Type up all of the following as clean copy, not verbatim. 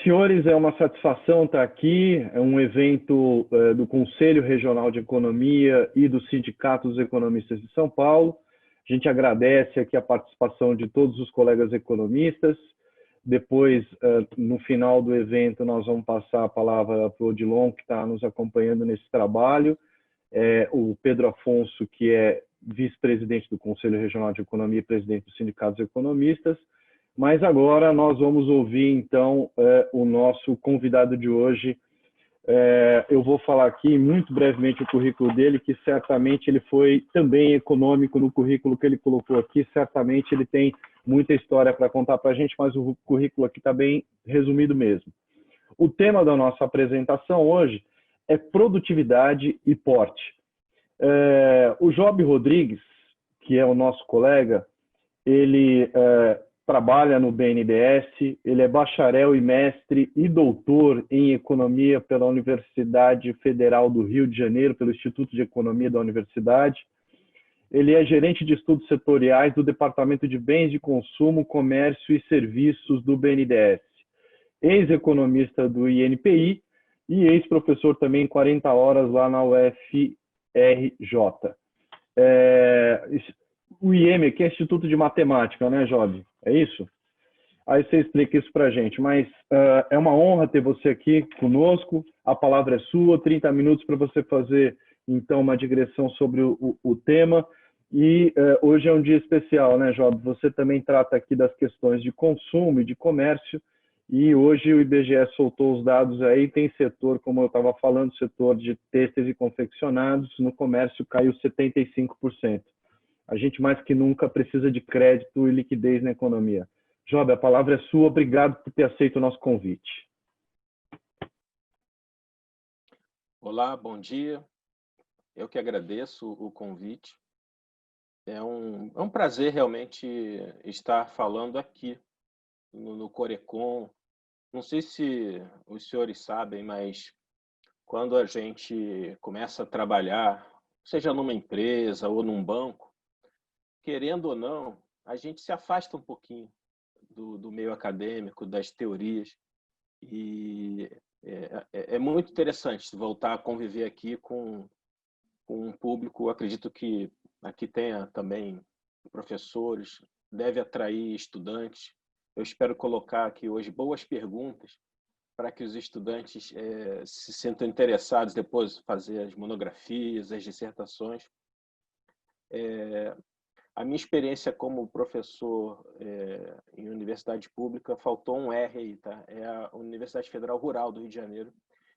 senhores, é uma satisfação estar aqui. É um evento do Conselho Regional de Economia e do Sindicato dos Economistas de São Paulo. A gente agradece aqui a participação de todos os colegas economistas. Depois, no final do evento, nós vamos passar a palavra para o Odilon, que está nos acompanhando nesse trabalho. O Pedro Afonso, que é vice-presidente do Conselho Regional de Economia e presidente do Sindicato dos Economistas. Mas agora nós vamos ouvir, então, o nosso convidado de hoje. Eu vou falar aqui muito brevemente o currículo dele, que certamente ele foi também econômico no currículo que ele colocou aqui. Certamente ele tem muita história para contar para a gente, mas o currículo aqui está bem resumido mesmo. O tema da nossa apresentação hoje é produtividade e porte. O Job Rodrigues, que é o nosso colega, ele trabalha no BNDES, ele é bacharel e mestre e doutor em economia pela Universidade Federal do Rio de Janeiro, pelo Instituto de Economia da Universidade. Ele é gerente de estudos setoriais do Departamento de Bens de Consumo, Comércio e Serviços do BNDES, ex-economista do INPI e ex-professor também 40 horas lá na UFRJ. O IEM, que é Instituto de Matemática, né, Job? É isso? Aí você explica isso para a gente. Mas é uma honra ter você aqui conosco. A palavra é sua, 30 minutos para você fazer, então, uma digressão sobre o tema. E hoje é um dia especial, né, Job? Você também trata aqui das questões de consumo e de comércio. E hoje o IBGE soltou os dados aí. Tem setor, como eu estava falando, setor de têxteis e confeccionados. No comércio caiu 75%. A gente mais que nunca precisa de crédito e liquidez na economia. Job, a palavra é sua. Obrigado por ter aceito o nosso convite. Olá, bom dia. Eu que agradeço o convite. É um prazer realmente estar falando aqui no Corecon. Não sei se os senhores sabem, mas quando a gente começa a trabalhar, seja numa empresa ou num banco, querendo ou não, a gente se afasta um pouquinho do meio acadêmico, das teorias. E é muito interessante voltar a conviver aqui com um público. Acredito que aqui tenha também professores, deve atrair estudantes. Eu espero colocar aqui hoje boas perguntas para que os estudantes se sintam interessados depois de fazer as monografias, as dissertações. A minha experiência como professor em universidade pública, faltou um R aí, tá? É a Universidade Federal Rural do Rio de Janeiro.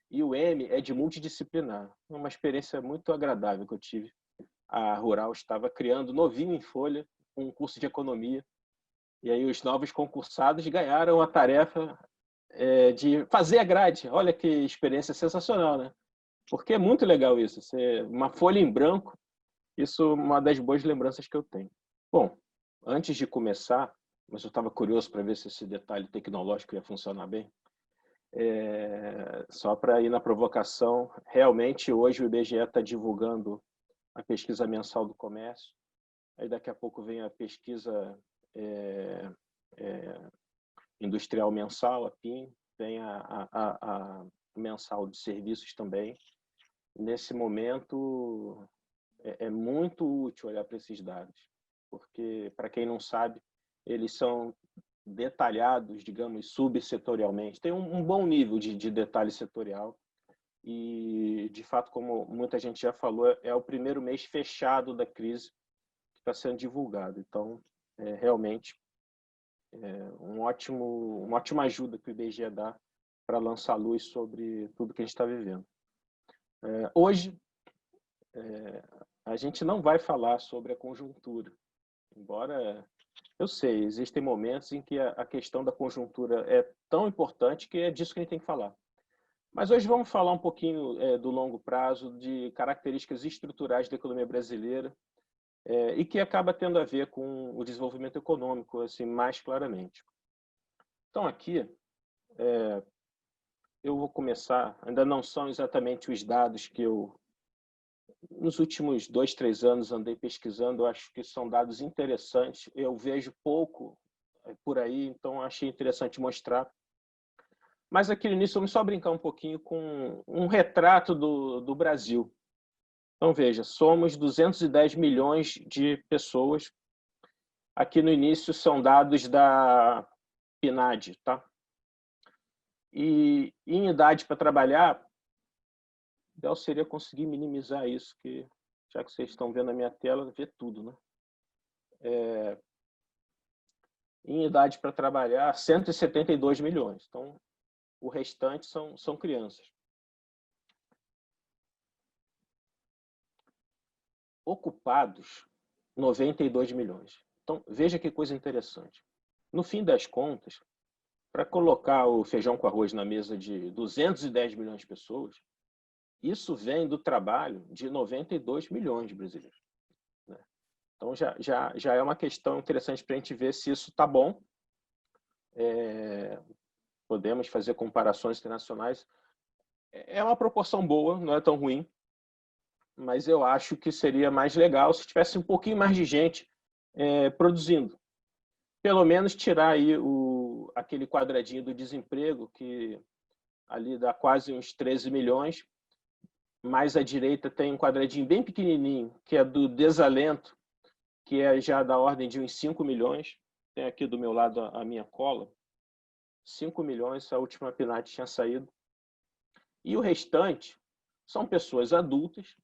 E o M é de multidisciplinar. É uma experiência muito agradável que eu tive. A Rural estava criando, novinho em folha, um curso de economia. E aí os novos concursados ganharam a tarefa de fazer a grade. Olha que experiência sensacional, né? Porque é muito legal isso. Uma folha em branco. Isso é uma das boas lembranças que eu tenho. Bom, antes de começar, mas eu estava curioso para ver se esse detalhe tecnológico ia funcionar bem, só para ir na provocação, realmente hoje o IBGE está divulgando a pesquisa mensal do comércio, aí daqui a pouco vem a pesquisa industrial mensal, a PIM, vem a mensal de serviços também. Nesse momento, é muito útil olhar para esses dados, porque, para quem não sabe, eles são detalhados, digamos, subsetorialmente. Tem um bom nível de detalhe setorial e, de fato, como muita gente já falou, é o primeiro mês fechado da crise que está sendo divulgado. Então, realmente, uma ótima ajuda que o IBGE dá para lançar luz sobre tudo que a gente está vivendo. Hoje, a gente não vai falar sobre a conjuntura, embora eu sei, existem momentos em que a questão da conjuntura é tão importante que é disso que a gente tem que falar. Mas hoje vamos falar um pouquinho do longo prazo, de características estruturais da economia brasileira e que acaba tendo a ver com o desenvolvimento econômico, assim, mais claramente. Então, aqui, eu vou começar, ainda não são exatamente os dados que eu nos últimos 2, 3 anos andei pesquisando. Eu acho que são dados interessantes. Eu vejo pouco por aí, então achei interessante mostrar. Mas aqui no início vamos só brincar um pouquinho com um retrato do Brasil. Então veja, somos 210 milhões de pessoas. Aqui no início são dados da PNAD, tá? E em idade para trabalhar, o ideal seria conseguir minimizar isso, que já que vocês estão vendo a minha tela, vê tudo, né? Em idade para trabalhar, 172 milhões. Então, o restante são crianças. Ocupados, 92 milhões. Então, veja que coisa interessante. No fim das contas, para colocar o feijão com arroz na mesa de 210 milhões de pessoas, isso vem do trabalho de 92 milhões de brasileiros. Né? Então, já é uma questão interessante para a gente ver se isso está bom. Podemos fazer comparações internacionais. É uma proporção boa, não é tão ruim, mas eu acho que seria mais legal se tivesse um pouquinho mais de gente produzindo. Pelo menos tirar aí aquele quadradinho do desemprego, que ali dá quase uns 13 milhões, mais à direita tem um quadradinho bem pequenininho, que é do desalento, que é já da ordem de uns 5 milhões. Tem aqui do meu lado a minha cola. 5 milhões, a última PNAD tinha saído. E o restante são pessoas adultas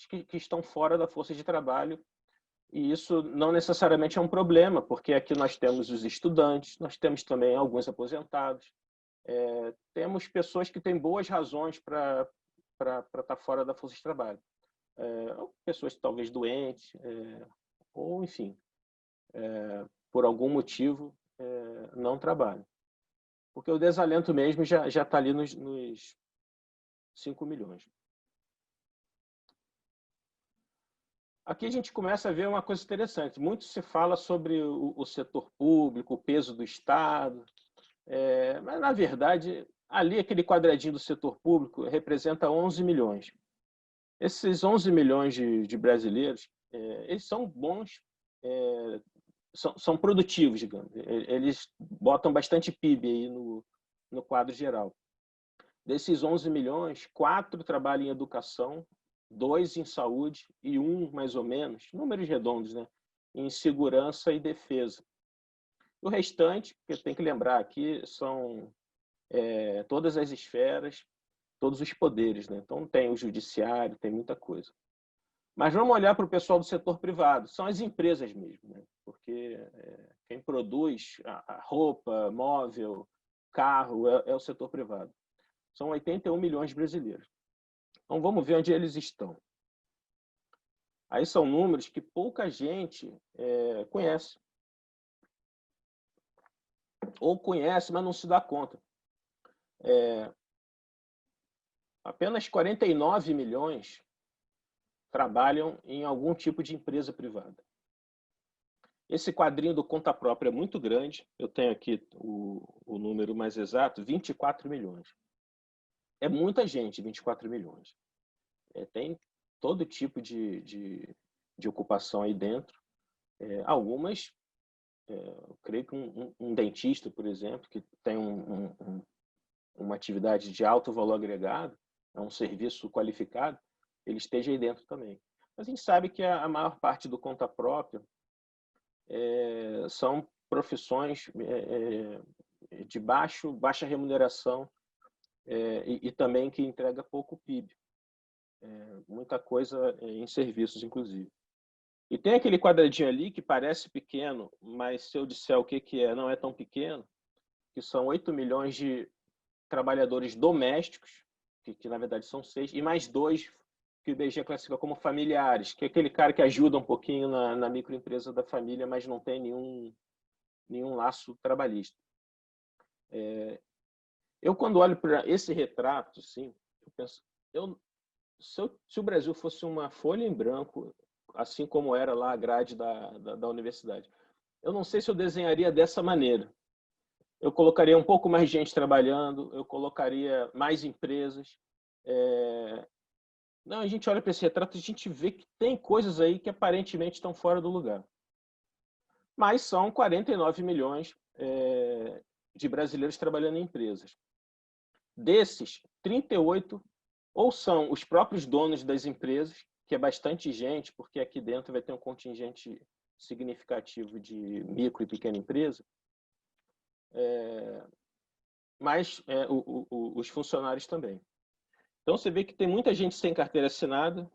que estão fora da força de trabalho. E isso não necessariamente é um problema, porque aqui nós temos os estudantes, nós temos também alguns aposentados, temos pessoas que têm boas razões para estar fora da força de trabalho. Pessoas talvez doentes, ou enfim, por algum motivo não trabalham. Porque o desalento mesmo já está ali nos 5 milhões. Aqui a gente começa a ver uma coisa interessante. Muito se fala sobre o setor público, o peso do Estado, mas, na verdade, ali aquele quadradinho do setor público representa 11 milhões. Esses 11 milhões de brasileiros, eles são bons, são produtivos, digamos. Eles botam bastante PIB aí no quadro geral. Desses 11 milhões, 4 trabalham em educação, 2 em saúde e 1, mais ou menos, números redondos, né, em segurança e defesa. O restante, que tem que lembrar aqui, são todas as esferas, todos os poderes, né? Então tem o judiciário, tem muita coisa. Mas vamos olhar para o pessoal do setor privado, são as empresas mesmo, né? Porque quem produz a roupa, móvel, carro, é o setor privado. São 81 milhões de brasileiros. Então vamos ver onde eles estão. Aí são números que pouca gente conhece. Ou conhece, mas não se dá conta. Apenas 49 milhões trabalham em algum tipo de empresa privada. Esse quadrinho do conta própria é muito grande. Eu tenho aqui o número mais exato, 24 milhões. É muita gente, 24 milhões. Tem todo tipo de ocupação aí dentro. Algumas, eu creio que um dentista, por exemplo, que tem uma atividade de alto valor agregado, é um serviço qualificado, ele esteja aí dentro também. Mas a gente sabe que a maior parte do conta própria são profissões de baixa remuneração e também que entrega pouco PIB. Muita coisa em serviços, inclusive. E tem aquele quadradinho ali que parece pequeno, mas se eu disser o que é, não é tão pequeno, que são 8 milhões de trabalhadores domésticos, que na verdade são 6, e mais 2 que o IBGE classifica como familiares, que é aquele cara que ajuda um pouquinho na microempresa da família, mas não tem nenhum laço trabalhista. Eu, quando olho para esse retrato, assim, eu penso, se o Brasil fosse uma folha em branco, assim como era lá a grade da universidade, eu não sei se eu desenharia dessa maneira. Eu colocaria um pouco mais de gente trabalhando, eu colocaria mais empresas. Não, a gente olha para esse retrato e a gente vê que tem coisas aí que aparentemente estão fora do lugar. Mas são 49 milhões de brasileiros trabalhando em empresas. Desses, 38 ou são os próprios donos das empresas, que é bastante gente, porque aqui dentro vai ter um contingente significativo de micro e pequena empresa, mas os funcionários também. Então, você vê que tem muita gente sem carteira assinada.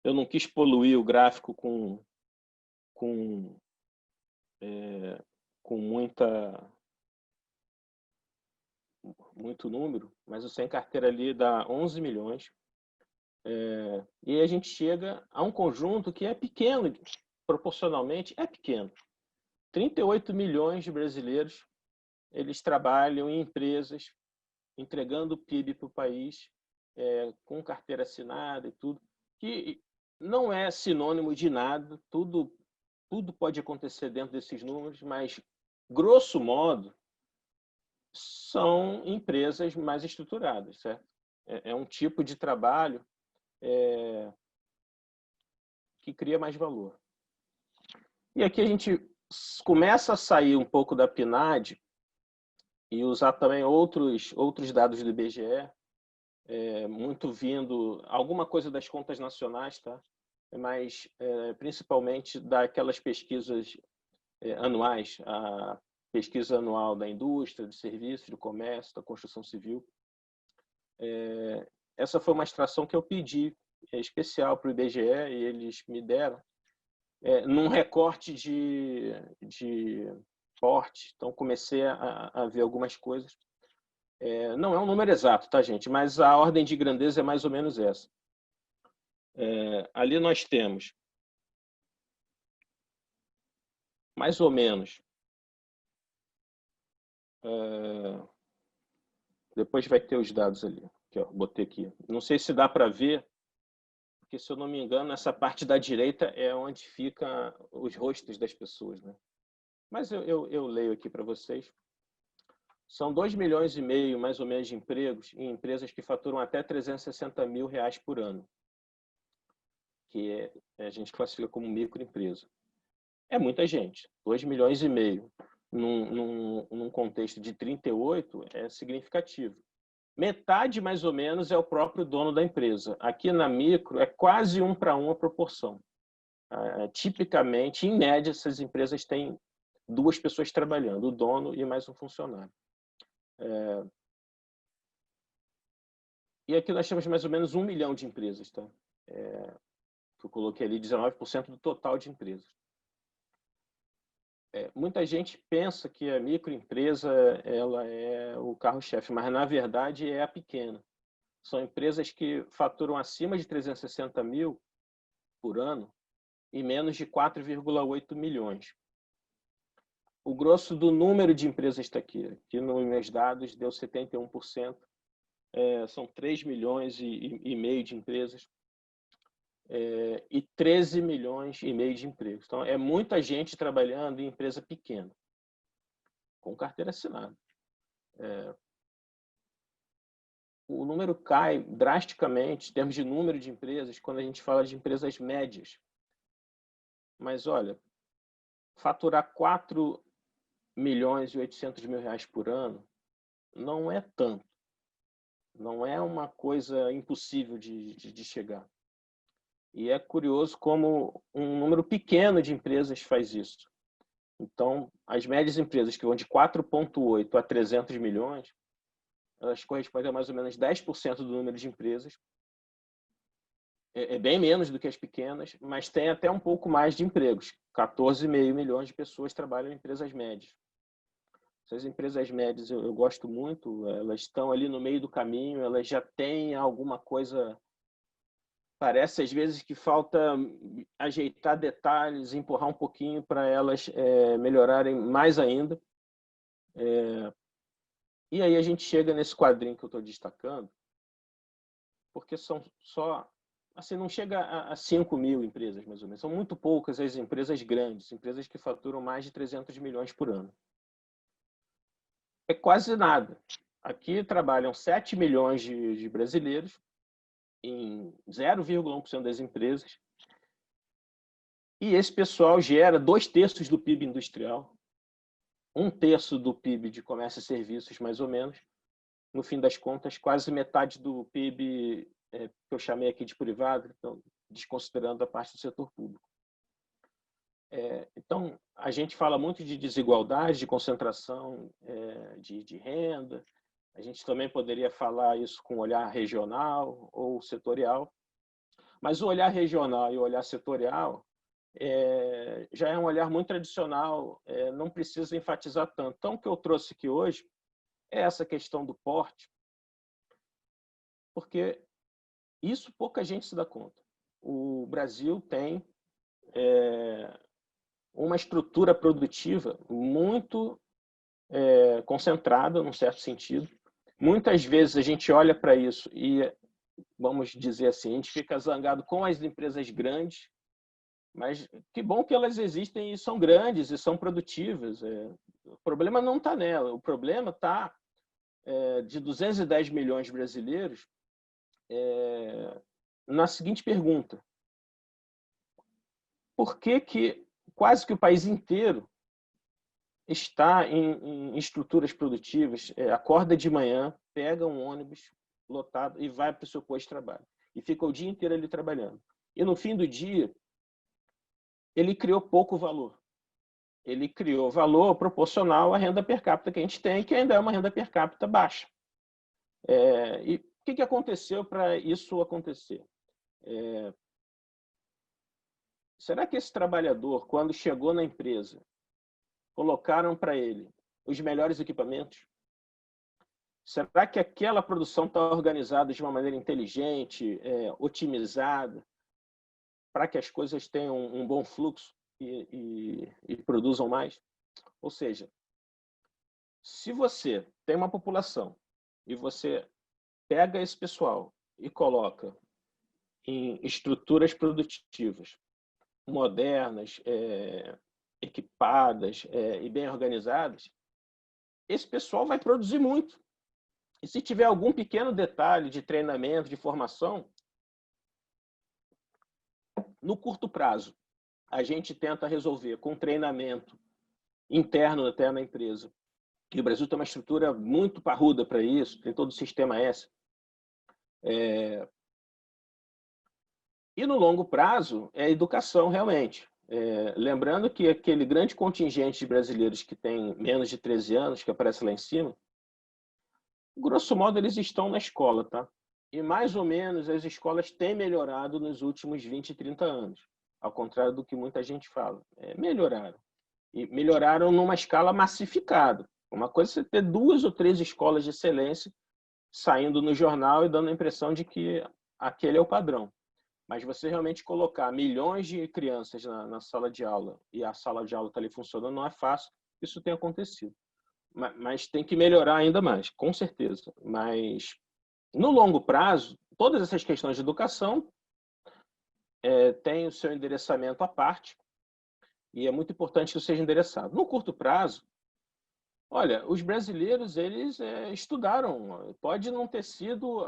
Eu não quis poluir o gráfico com muito número, mas o sem carteira ali dá 11 milhões. E aí a gente chega a um conjunto que é pequeno, proporcionalmente é pequeno. 38 milhões de brasileiros, eles trabalham em empresas, entregando o PIB para o país, com carteira assinada e tudo, que não é sinônimo de nada, tudo pode acontecer dentro desses números, mas, grosso modo, são empresas mais estruturadas, certo? É um tipo de trabalho que cria mais valor. E aqui a gente começa a sair um pouco da PNAD e usar também outros dados do IBGE, muito vindo alguma coisa das contas nacionais, tá? Mas principalmente daquelas pesquisas anuais, a pesquisa anual da indústria, de serviços, do comércio, da construção civil. Essa foi uma extração que eu pedi especial para o IBGE e eles me deram num recorte de porte. Então, comecei a ver algumas coisas. Não é um número exato, tá, gente? Mas a ordem de grandeza é mais ou menos essa. Ali nós temos mais ou menos. Depois vai ter os dados ali. Aqui, ó, botei aqui. Não sei se dá para ver, porque, se eu não me engano, essa parte da direita é onde ficam os rostos das pessoas, né? Mas eu leio aqui para vocês. São 2,5 milhões, mais ou menos, de empregos em empresas que faturam até R$360 mil por ano, que a gente classifica como microempresa. É muita gente. 2,5 milhões. Num contexto de 38, é significativo. Metade, mais ou menos, é o próprio dono da empresa. Aqui na micro, é quase 1 para 1 a proporção. Tipicamente, em média, essas empresas têm 2 pessoas trabalhando, o dono e mais um funcionário. E aqui nós temos mais ou menos 1 milhão de empresas, tá? Que eu coloquei ali 19% do total de empresas. Muita gente pensa que a microempresa ela é o carro-chefe, mas na verdade é a pequena. São empresas que faturam acima de 360 mil por ano e menos de 4,8 milhões. O grosso do número de empresas está aqui. Aqui nos meus dados deu 71%. São 3 milhões e meio de empresas. E 13 milhões e meio de empregos. Então, é muita gente trabalhando em empresa pequena, com carteira assinada. O número cai drasticamente, em termos de número de empresas, quando a gente fala de empresas médias. Mas, olha, faturar 4 milhões e 800 mil reais por ano não é tanto. Não é uma coisa impossível de chegar. E é curioso como um número pequeno de empresas faz isso. Então, as médias empresas que vão de 4,8 a 300 milhões, elas correspondem a mais ou menos 10% do número de empresas. É bem menos do que as pequenas, mas tem até um pouco mais de empregos. 14,5 milhões de pessoas trabalham em empresas médias. Essas empresas médias eu gosto muito, elas estão ali no meio do caminho, elas já têm alguma coisa. Parece, às vezes, que falta ajeitar detalhes, empurrar um pouquinho para elas melhorarem mais ainda. E aí a gente chega nesse quadrinho que eu estou destacando, porque são só... Assim, não chega a 5 mil empresas, mais ou menos. São muito poucas as empresas grandes, empresas que faturam mais de 300 milhões por ano. É quase nada. Aqui trabalham 7 milhões de brasileiros, em 0,1% das empresas. E esse pessoal gera 2/3 do PIB industrial, 1/3 do PIB de comércio e serviços, mais ou menos, no fim das contas, quase metade do PIB que eu chamei aqui de privado, então, desconsiderando a parte do setor público. Então, a gente fala muito de desigualdade, de concentração de renda. A gente também poderia falar isso com olhar regional ou setorial. Mas o olhar regional e o olhar setorial já é um olhar muito tradicional, não precisa enfatizar tanto. Então, o que eu trouxe aqui hoje é essa questão do porte, porque isso pouca gente se dá conta. O Brasil tem uma estrutura produtiva muito concentrada, num certo sentido. Muitas vezes a gente olha para isso e, vamos dizer assim, a gente fica zangado com as empresas grandes, mas que bom que elas existem e são grandes e são produtivas. O problema não está nela, o problema está de 210 milhões de brasileiros na seguinte pergunta: por que quase que o país inteiro está em estruturas produtivas, acorda de manhã, pega um ônibus lotado e vai para o seu posto de trabalho e fica o dia inteiro ali trabalhando? E no fim do dia, ele criou pouco valor. Ele criou valor proporcional à renda per capita que a gente tem, que ainda é uma renda per capita baixa. E o que aconteceu para isso acontecer? Será que esse trabalhador, quando chegou na empresa, colocaram para ele os melhores equipamentos? Será que aquela produção está organizada de uma maneira inteligente, otimizada, para que as coisas tenham um bom fluxo e produzam mais? Ou seja, se você tem uma população e você pega esse pessoal e coloca em estruturas produtivas modernas, equipadas e bem organizadas, esse pessoal vai produzir muito. E se tiver algum pequeno detalhe de treinamento, de formação, no curto prazo, a gente tenta resolver com treinamento interno até na empresa. E o Brasil tem uma estrutura muito parruda para isso, tem todo o sistema S. E no longo prazo é a educação realmente. Lembrando que aquele grande contingente de brasileiros que tem menos de 13 anos, que aparece lá em cima, grosso modo eles estão na escola, tá? E mais ou menos as escolas têm melhorado nos últimos 20, 30 anos, ao contrário do que muita gente fala. Melhoraram. E melhoraram numa escala massificada. Uma coisa é você ter 2 ou 3 escolas de excelência saindo no jornal e dando a impressão de que aquele é o padrão. Mas você realmente colocar milhões de crianças na sala de aula e a sala de aula está ali funcionando não é fácil. Isso tem acontecido. Mas tem que melhorar ainda mais, com certeza. Mas, no longo prazo, todas essas questões de educação têm o seu endereçamento à parte e é muito importante que seja endereçado. No curto prazo, olha, os brasileiros eles estudaram. Pode não ter sido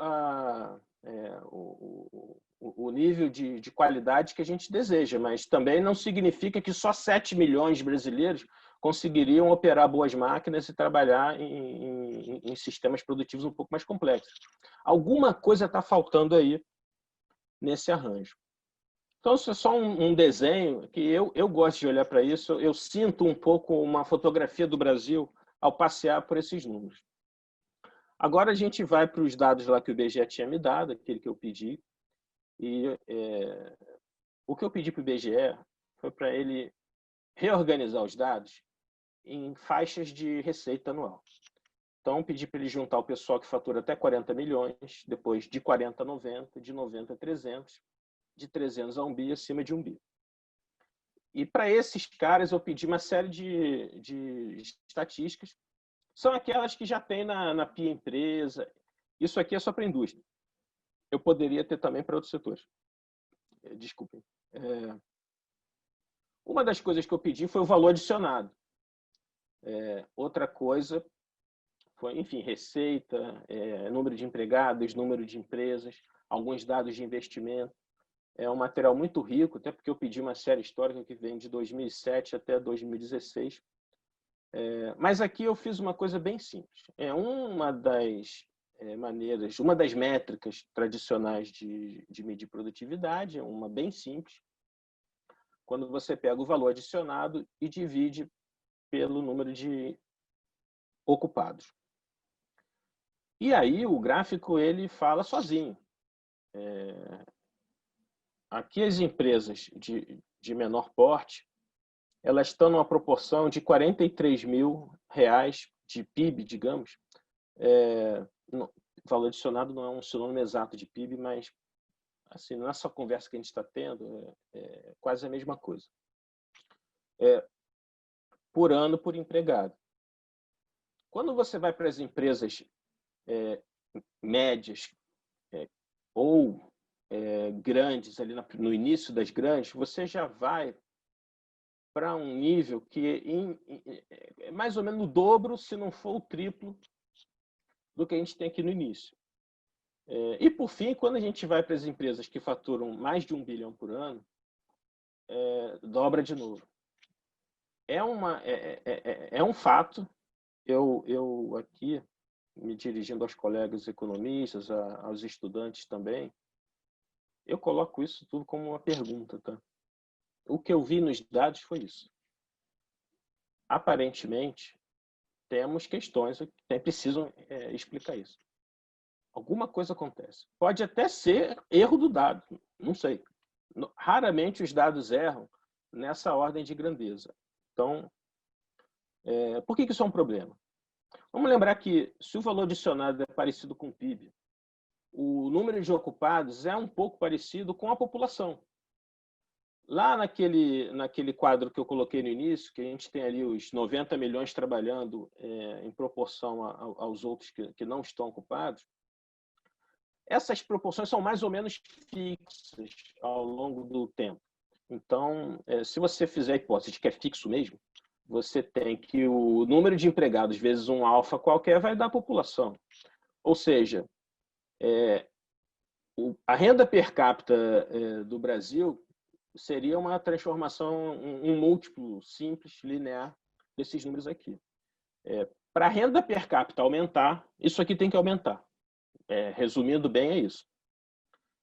o nível de qualidade que a gente deseja, mas também não significa que só 7 milhões de brasileiros conseguiriam operar boas máquinas e trabalhar em sistemas produtivos um pouco mais complexos. Alguma coisa está faltando aí nesse arranjo. Então, isso é só um desenho que eu gosto de olhar para isso. Eu sinto um pouco uma fotografia do Brasil ao passear por esses números. Agora a gente vai para os dados lá que o IBGE tinha me dado, aquele que eu pedi. E o que eu pedi para o IBGE foi para ele reorganizar os dados em faixas de receita anual. Então, pedi para ele juntar o pessoal que fatura até 40 milhões, depois de 40 a 90, de 90 a 300, de 300 a 1 bi, acima de 1 bi. E para esses caras eu pedi uma série de estatísticas. São aquelas que já tem na PIA Empresa. Isso aqui é só para a indústria. Eu poderia ter também para outros setores. Desculpem. Uma das coisas que eu pedi foi o valor adicionado. Outra coisa foi, enfim, receita, número de empregados, número de empresas, alguns dados de investimento. É um material muito rico, até porque eu pedi uma série histórica que vem de 2007 até 2016. Mas aqui eu fiz uma coisa bem simples. Uma das maneiras, uma das métricas tradicionais de medir produtividade, é uma bem simples, quando você pega o valor adicionado e divide pelo número de ocupados. E aí o gráfico ele fala sozinho. Aqui as empresas de menor porte, elas estão numa proporção de R$43 mil de PIB, digamos. Valor adicionado não é um sinônimo exato de PIB, mas assim, nessa conversa que a gente está tendo, é quase a mesma coisa. Por ano, por empregado. Quando você vai para as empresas médias ou grandes, ali no início das grandes, você já vai para um nível que é mais ou menos o dobro, se não for o triplo, do que a gente tem aqui no início. E, por fim, quando a gente vai para as empresas que faturam mais de 1 bilhão por ano, dobra de novo. É um fato, eu aqui, me dirigindo aos colegas economistas, aos estudantes também, eu coloco isso tudo como uma pergunta, tá? O que eu vi nos dados foi isso. Aparentemente, temos questões que precisam explicar isso. Alguma coisa acontece. Pode até ser erro do dado, não sei. Raramente os dados erram nessa ordem de grandeza. Então, por que isso é um problema? Vamos lembrar que, se o valor adicionado é parecido com o PIB, o número de ocupados é um pouco parecido com a população. Lá naquele quadro que eu coloquei no início, que a gente tem ali os 90 milhões trabalhando em proporção aos outros que não estão ocupados, essas proporções são mais ou menos fixas ao longo do tempo. Então, se você fizer a hipótese de que é fixo mesmo, você tem que o número de empregados vezes um alfa qualquer vai dar a população. Ou seja, a renda per capita do Brasil seria uma transformação, um múltiplo simples, linear, desses números aqui. Para a renda per capita aumentar, isso aqui tem que aumentar. Resumindo bem, é isso.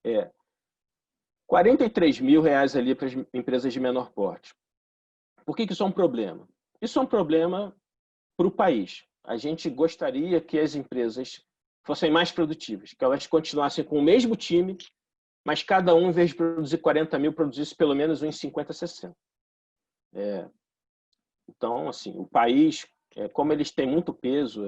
R$43 mil ali para as empresas de menor porte. Por que isso é um problema? Isso é um problema para o país. A gente gostaria que as empresas fossem mais produtivas, que elas continuassem com o mesmo time, mas cada um, em vez de produzir 40 mil, produzisse pelo menos uns 50, 60. Então, assim, o país, como eles têm muito peso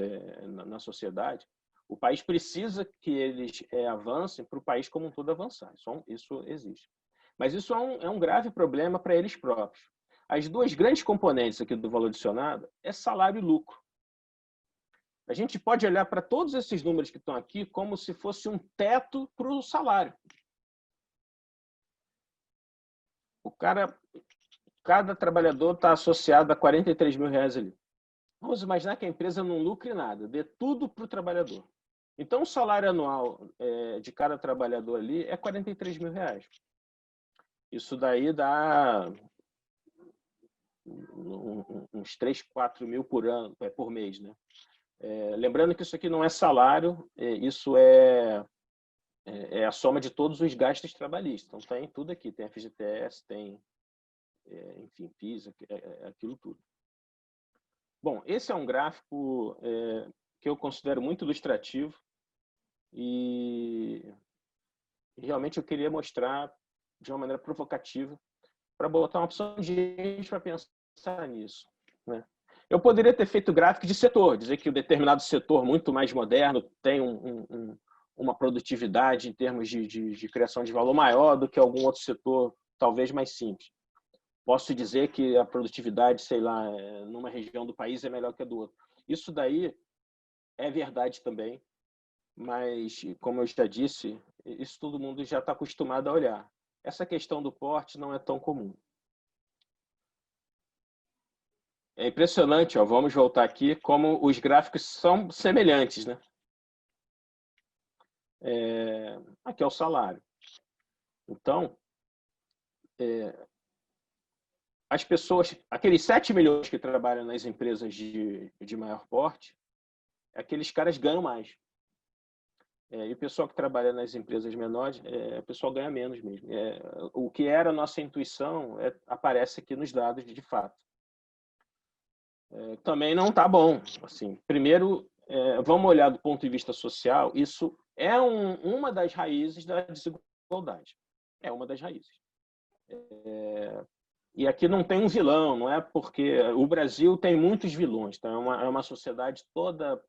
na sociedade, o país precisa que eles avancem para o país como um todo avançar. Isso existe. Mas isso é um grave problema para eles próprios. As duas grandes componentes aqui do valor adicionado é salário e lucro. A gente pode olhar para todos esses números que estão aqui como se fosse um teto para o salário. Cada trabalhador está associado a R$43 mil ali. Vamos imaginar que a empresa não lucre nada, dê tudo para o trabalhador. Então, o salário anual de cada trabalhador ali é R$43 mil. Isso daí dá uns 3, 4 mil por mês, né? Lembrando que isso aqui não é salário, isso é a soma de todos os gastos trabalhistas. Então, tem tudo aqui, tem FGTS, tem, enfim, PIS, aquilo tudo. Bom, esse é um gráfico que eu considero muito ilustrativo e realmente eu queria mostrar de uma maneira provocativa para botar uma opção de gente para pensar nisso, né? Eu poderia ter feito gráfico de setor, dizer que um determinado setor muito mais moderno tem uma produtividade em termos de criação de valor maior do que algum outro setor, talvez mais simples. Posso dizer que a produtividade, sei lá, numa região do país é melhor que a do outro. Isso daí é verdade também, mas, como eu já disse, isso todo mundo já está acostumado a olhar. Essa questão do porte não é tão comum. É impressionante, ó, vamos voltar aqui, como os gráficos são semelhantes, né? Aqui é o salário. Então, as pessoas, aqueles 7 milhões que trabalham nas empresas de maior porte, aqueles caras ganham mais. E o pessoal que trabalha nas empresas menores, o pessoal ganha menos mesmo. O que era a nossa intuição aparece aqui nos dados de fato. Também não está bom. Assim, primeiro, vamos olhar do ponto de vista social, isso é uma das raízes da desigualdade. É uma das raízes. E aqui não tem um vilão, não é porque o Brasil tem muitos vilões, então é uma sociedade toda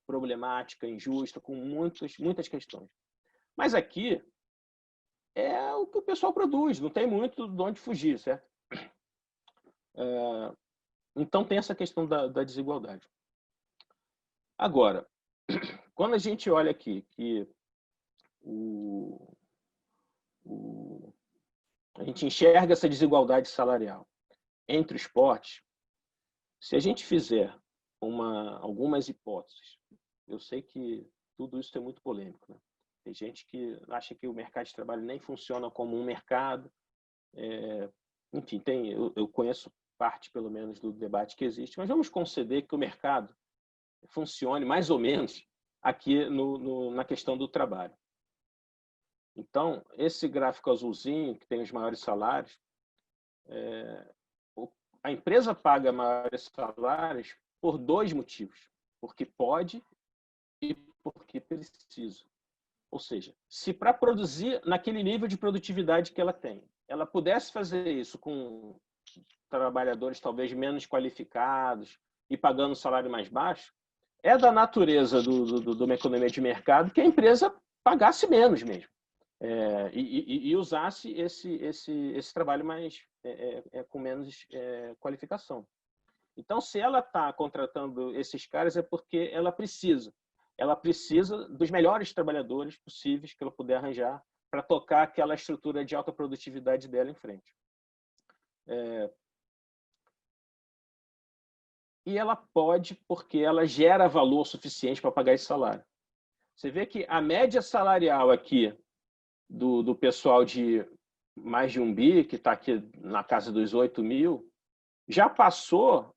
problemática, injusta, com muitas questões. Mas aqui é o que o pessoal produz, não tem muito de onde fugir, certo? Então tem essa questão da desigualdade. Agora, quando a gente olha aqui que a gente enxerga essa desigualdade salarial entre os portes, se a gente fizer algumas hipóteses, eu sei que tudo isso é muito polêmico, né? Tem gente que acha que o mercado de trabalho nem funciona como um mercado. Enfim, eu conheço parte, pelo menos, do debate que existe, mas vamos conceder que o mercado funcione mais ou menos aqui na questão do trabalho. Então, esse gráfico azulzinho, que tem os maiores salários, a empresa paga maiores salários por dois motivos: porque pode e porque precisa. Ou seja, se para produzir naquele nível de produtividade que ela tem, ela pudesse fazer isso com trabalhadores talvez menos qualificados e pagando um salário mais baixo, é da natureza de uma economia de mercado que a empresa pagasse menos mesmo, e usasse esse trabalho mais com menos qualificação. Então, se ela está contratando esses caras, é porque ela precisa. Ela precisa dos melhores trabalhadores possíveis que ela puder arranjar para tocar aquela estrutura de alta produtividade dela em frente. E ela pode, porque ela gera valor suficiente para pagar esse salário. Você vê que a média salarial aqui do pessoal de mais de 1 bi, que está aqui na casa dos 8 mil, já passou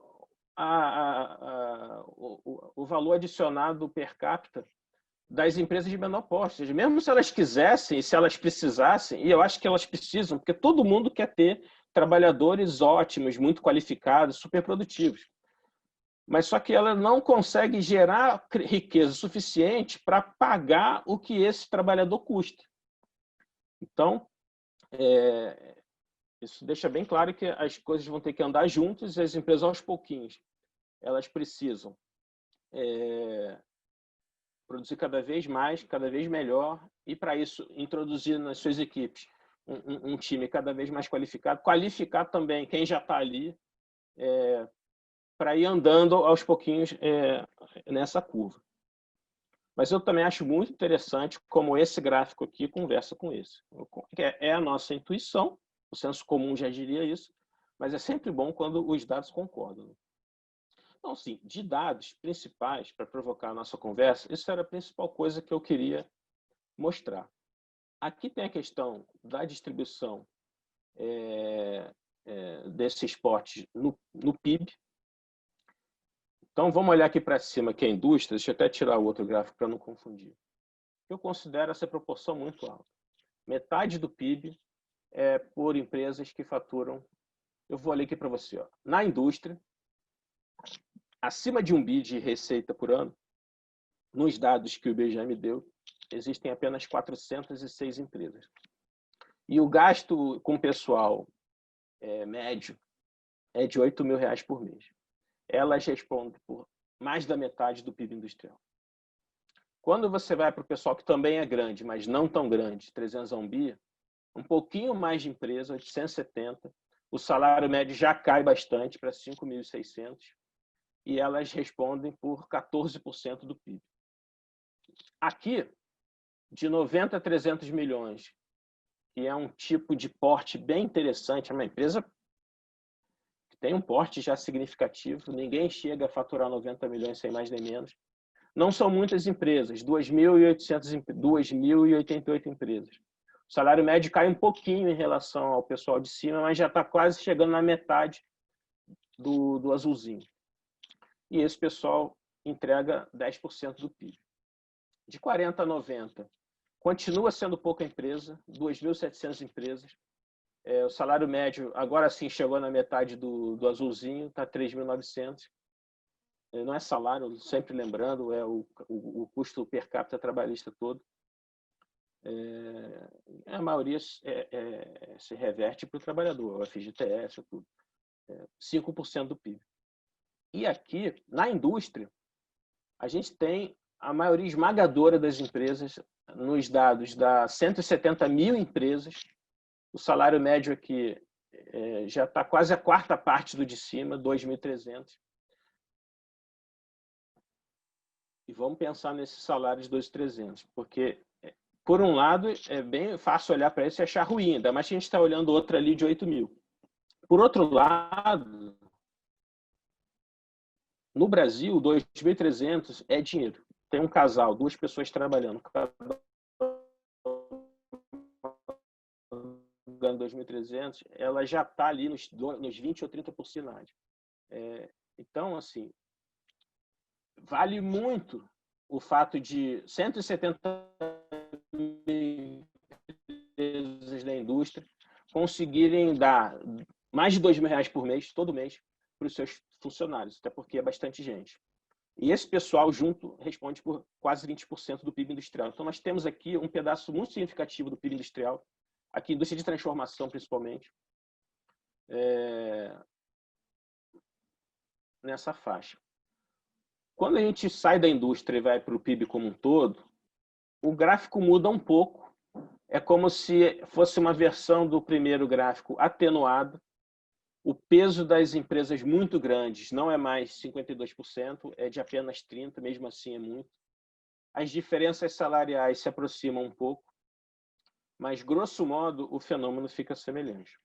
o valor adicionado per capita das empresas de menor porte. Ou seja, mesmo se elas quisessem e se elas precisassem, e eu acho que elas precisam, porque todo mundo quer ter trabalhadores ótimos, muito qualificados, super produtivos. Mas só que ela não consegue gerar riqueza suficiente para pagar o que esse trabalhador custa. Então, isso deixa bem claro que as coisas vão ter que andar juntas e as empresas, aos pouquinhos, elas precisam produzir cada vez mais, cada vez melhor, e para isso introduzir nas suas equipes um time cada vez mais qualificado, qualificar também quem já está ali, para ir andando aos pouquinhos nessa curva. Mas eu também acho muito interessante como esse gráfico aqui conversa com esse. É a nossa intuição, o senso comum já diria isso, mas é sempre bom quando os dados concordam. Então, sim, de dados principais para provocar a nossa conversa, isso era a principal coisa que eu queria mostrar. Aqui tem a questão da distribuição desses portes no PIB. Então, vamos olhar aqui para cima, que é a indústria. Deixa eu até tirar o outro gráfico para não confundir. Eu considero essa proporção muito alta. Metade do PIB é por empresas que faturam. Eu vou ler aqui para você. Ó. Na indústria, acima de 1 bi de receita por ano, nos dados que o IBGE me deu, existem apenas 406 empresas. E o gasto com pessoal médio é de R$ 8.000 por mês. Elas respondem por mais da metade do PIB industrial. Quando você vai para o pessoal que também é grande, mas não tão grande, 300 a 1 bi, um pouquinho mais de empresa, 870, o salário médio já cai bastante para 5.600 e elas respondem por 14% do PIB. Aqui, de 90 a 300 milhões, que é um tipo de porte bem interessante, é uma empresa que tem um porte já significativo, ninguém chega a faturar 90 milhões sem mais nem menos. Não são muitas empresas, 2.088 empresas. O salário médio cai um pouquinho em relação ao pessoal de cima, mas já está quase chegando na metade do azulzinho. E esse pessoal entrega 10% do PIB. de 40 a 90, continua sendo pouca empresa, 2.700 empresas. O salário médio, agora sim, chegou na metade do azulzinho, está 3.900. Não é salário, sempre lembrando, é o custo per capita trabalhista todo. A maioria se reverte para o trabalhador, o FGTS, tudo. 5% do PIB. E aqui, na indústria, a gente tem a maioria esmagadora das empresas, nos dados da 170 mil empresas, o salário médio aqui já está quase a quarta parte do de cima, 2.300. E vamos pensar nesse salário de 2.300, porque, por um lado, é bem fácil olhar para isso e achar ruim, ainda mais que a gente está olhando outra ali de 8 mil. Por outro lado, no Brasil, 2.300 é dinheiro. Tem um casal, duas pessoas trabalhando, ganhando 2.300, ela já está ali nos 20 ou 30%. Então, assim, vale muito o fato de 170 empresas da indústria conseguirem dar mais de R$2.000 por mês, todo mês, para os seus funcionários, até porque é bastante gente. E esse pessoal junto responde por quase 20% do PIB industrial. Então, nós temos aqui um pedaço muito significativo do PIB industrial, aqui indústria de transformação, principalmente, nessa faixa. Quando a gente sai da indústria e vai para o PIB como um todo, o gráfico muda um pouco. É como se fosse uma versão do primeiro gráfico atenuada. O peso das empresas muito grandes não é mais 52%, é de apenas 30%, mesmo assim é muito. As diferenças salariais se aproximam um pouco, mas, grosso modo, o fenômeno fica semelhante.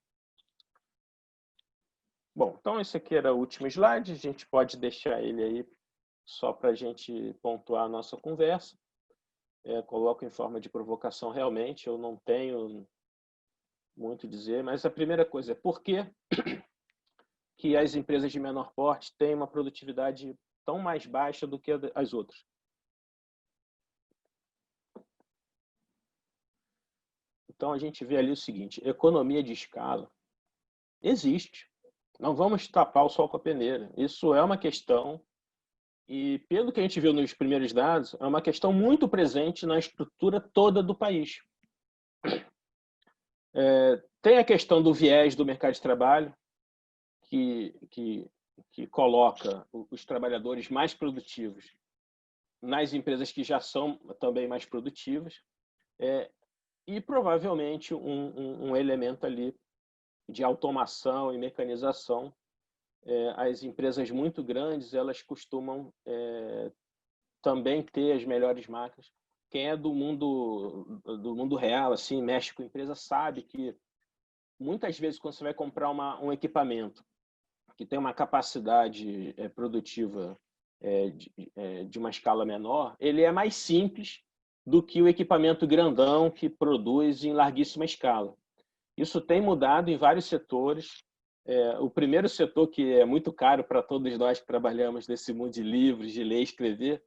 Bom, então esse aqui era o último slide, a gente pode deixar ele aí só para a gente pontuar a nossa conversa. Coloco em forma de provocação realmente, eu não tenho muito a dizer, mas a primeira coisa é por que as empresas de menor porte têm uma produtividade tão mais baixa do que as outras. Então, a gente vê ali o seguinte, economia de escala existe. Não vamos tapar o sol com a peneira. Isso é uma questão, e pelo que a gente viu nos primeiros dados, é uma questão muito presente na estrutura toda do país. Tem a questão do viés do mercado de trabalho, que coloca os trabalhadores mais produtivos nas empresas que já são também mais produtivas, e provavelmente um elemento ali de automação e mecanização. As empresas muito grandes, elas costumam também ter as melhores máquinas. Quem é do mundo real, assim, mexe com empresa, sabe que muitas vezes quando você vai comprar um equipamento que tem uma capacidade produtiva de uma escala menor, ele é mais simples do que o equipamento grandão que produz em larguíssima escala. Isso tem mudado em vários setores. O primeiro setor, que é muito caro para todos nós que trabalhamos nesse mundo de livros, de ler e escrever,